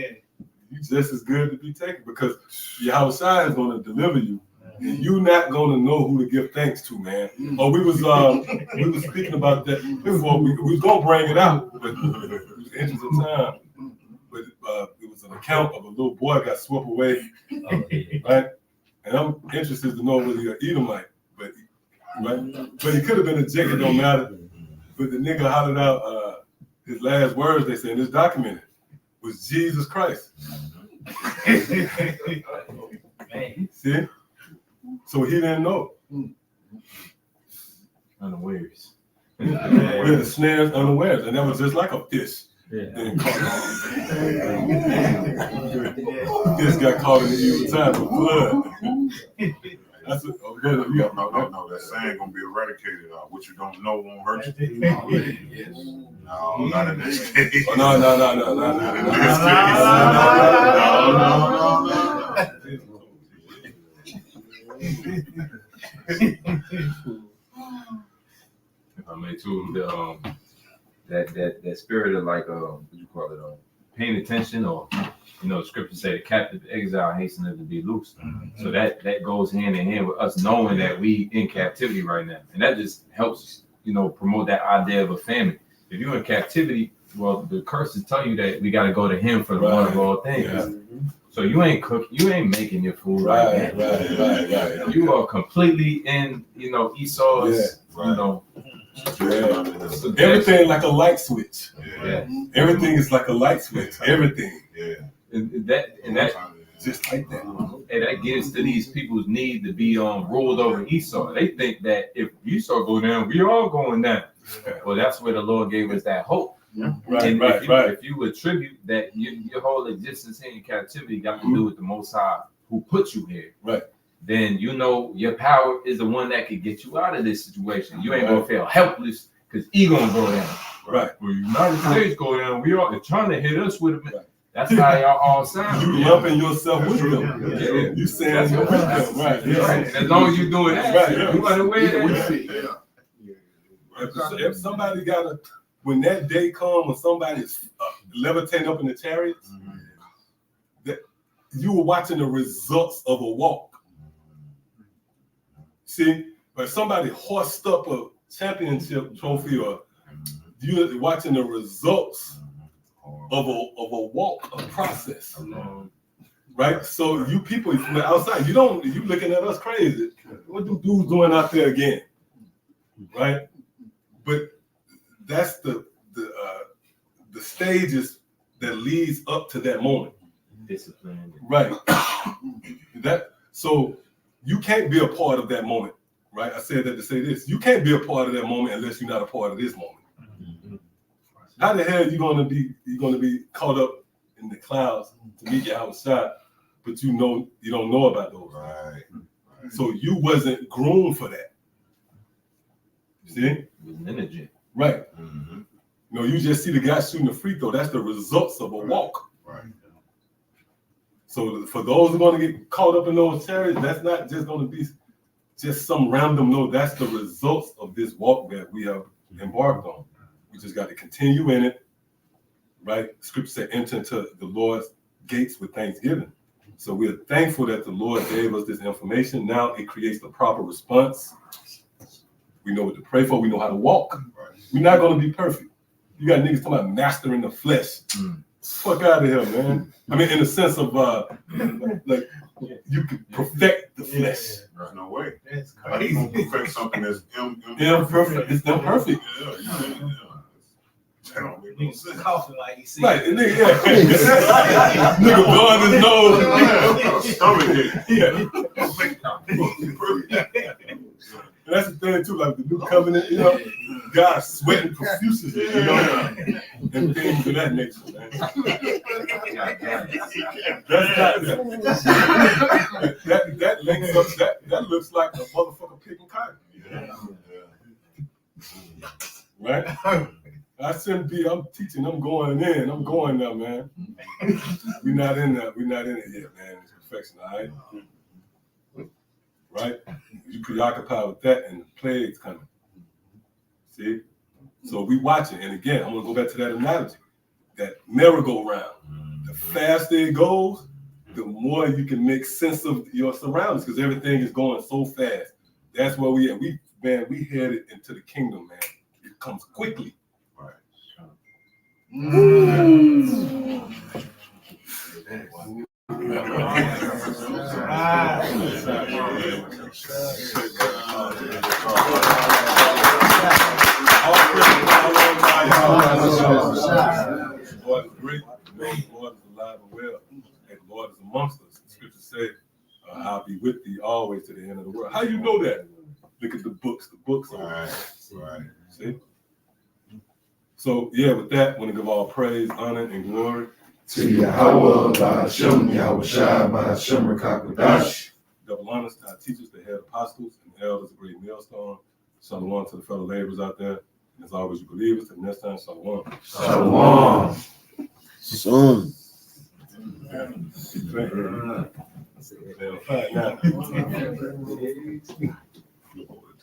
you just as good to be taken because Yahweh is going to deliver you. And you're not going to know who to give thanks to, man. Oh, we was speaking about that before. We was going to bring it out, but it was an interesting time. But it was an account of a little boy got swept away, right? And I'm interested to know whether you're an Edomite, but he could have been a Jake, it don't matter. But the nigga hollered out his last words, they said, in this documented, was Jesus Christ. See? So he didn't know. Unawares. The snares unawares, and that was just like a fish. Yeah. Fish got caught in the evil time of flood. That's what, No, that saying gonna be eradicated. What you don't know won't hurt you. No, not in this case. Oh, no. Not in this case. If I may too, that spirit of like what you call it, paying attention, or the scriptures say the captive exile hasteneth to be loosed. So that goes hand in hand with us knowing that we in captivity right now, and that just helps promote that idea of a family. If you're in captivity, well, the curses tell you that we got to go to Him for the one of all things. Yeah. So you ain't cooking, you ain't making your food right. You are completely in, Esau's, everything like a light switch. Yeah. Everything is like a light switch. Everything. Yeah. And that just like that. And that gives to these people's need to be ruled over Esau. They think that if Esau go down, we all going down. Well, that's where the Lord gave us that hope. Yeah. If you attribute that your whole existence here in captivity got to do with the Most High who put you here, right? Then your power is the one that could get you out of this situation. You ain't gonna feel helpless because he gonna go down. Right. When United States go down, we are trying to hit us with it. That's how y'all all sound. You lumping yourself with them. Yeah. You saying you're with them, right? And as long as you're doing that, you gotta wear that. If somebody when that day comes when somebody's levitating up in the chariots, that you were watching the results of a walk. See, but somebody horsed up a championship trophy, or you're watching the results of a walk, a process. Right? So you people from the outside, you looking at us crazy. What do dudes doing out there again? Right? But that's the stages that leads up to that moment. Discipline. Right. So you can't be a part of that moment. Right? I said that to say this. You can't be a part of that moment unless you're not a part of this moment. How the hell are you gonna be caught up in the clouds to meet your outside, but you don't know about those. Right. So you wasn't groomed for that. See? Energy. Right. Mm-hmm. You just see the guy shooting the free throw. That's the results of a walk. Right. So for those who are going to get caught up in those chariots, that's not just going to be just some random. No, that's the results of this walk that we have embarked on. We just got to continue in it. Right? Scripture said, enter into the Lord's gates with thanksgiving. So we're thankful that the Lord gave us this information. Now it creates the proper response. We know what to pray for. We know how to walk. Right. We're not going to be perfect. You got niggas talking about mastering the flesh. Fuck out of here, man. I mean, in the sense of like you can perfect the flesh. There's no way. That's How you gonna perfect something that's imperfect? It's imperfect. That don't make no sense. Coughing like he said. Right, nigga blowing his nose. Stomach ache. And that's the thing too, like the new covenant, guys sweating profusely, you know, and things of that nature, man. That links up, that looks like a motherfucker picking cotton. Right? I shouldn't be, I'm teaching, I'm going now, man. We're not in it yet, man. It's perfection, all right? Right? You preoccupied with that and the plague's coming. See? So we watching, and again, I'm gonna go back to that analogy. That merry-go-round. The faster it goes, the more you can make sense of your surroundings, because everything is going so fast. That's where we at. We headed into the kingdom, man. It comes quickly. Right. Lord is great. The Lord is alive and well. And the Lord is amongst us. The scripture said, I'll be with thee always to the end of the world. How you know that? Look at the books. The books are right. See? So, yeah, with that, I want to give all praise, honor, and glory to Yahweh, Ba'ashem, Yahweh Shai, Ba'ashem, Rakakadash. Double honors to our teachers, the head apostles, and the elders, the great millstone. Shalom to the fellow laborers out there. And as always, you believers. Till next time, shalom. Shalom. Soon. Now.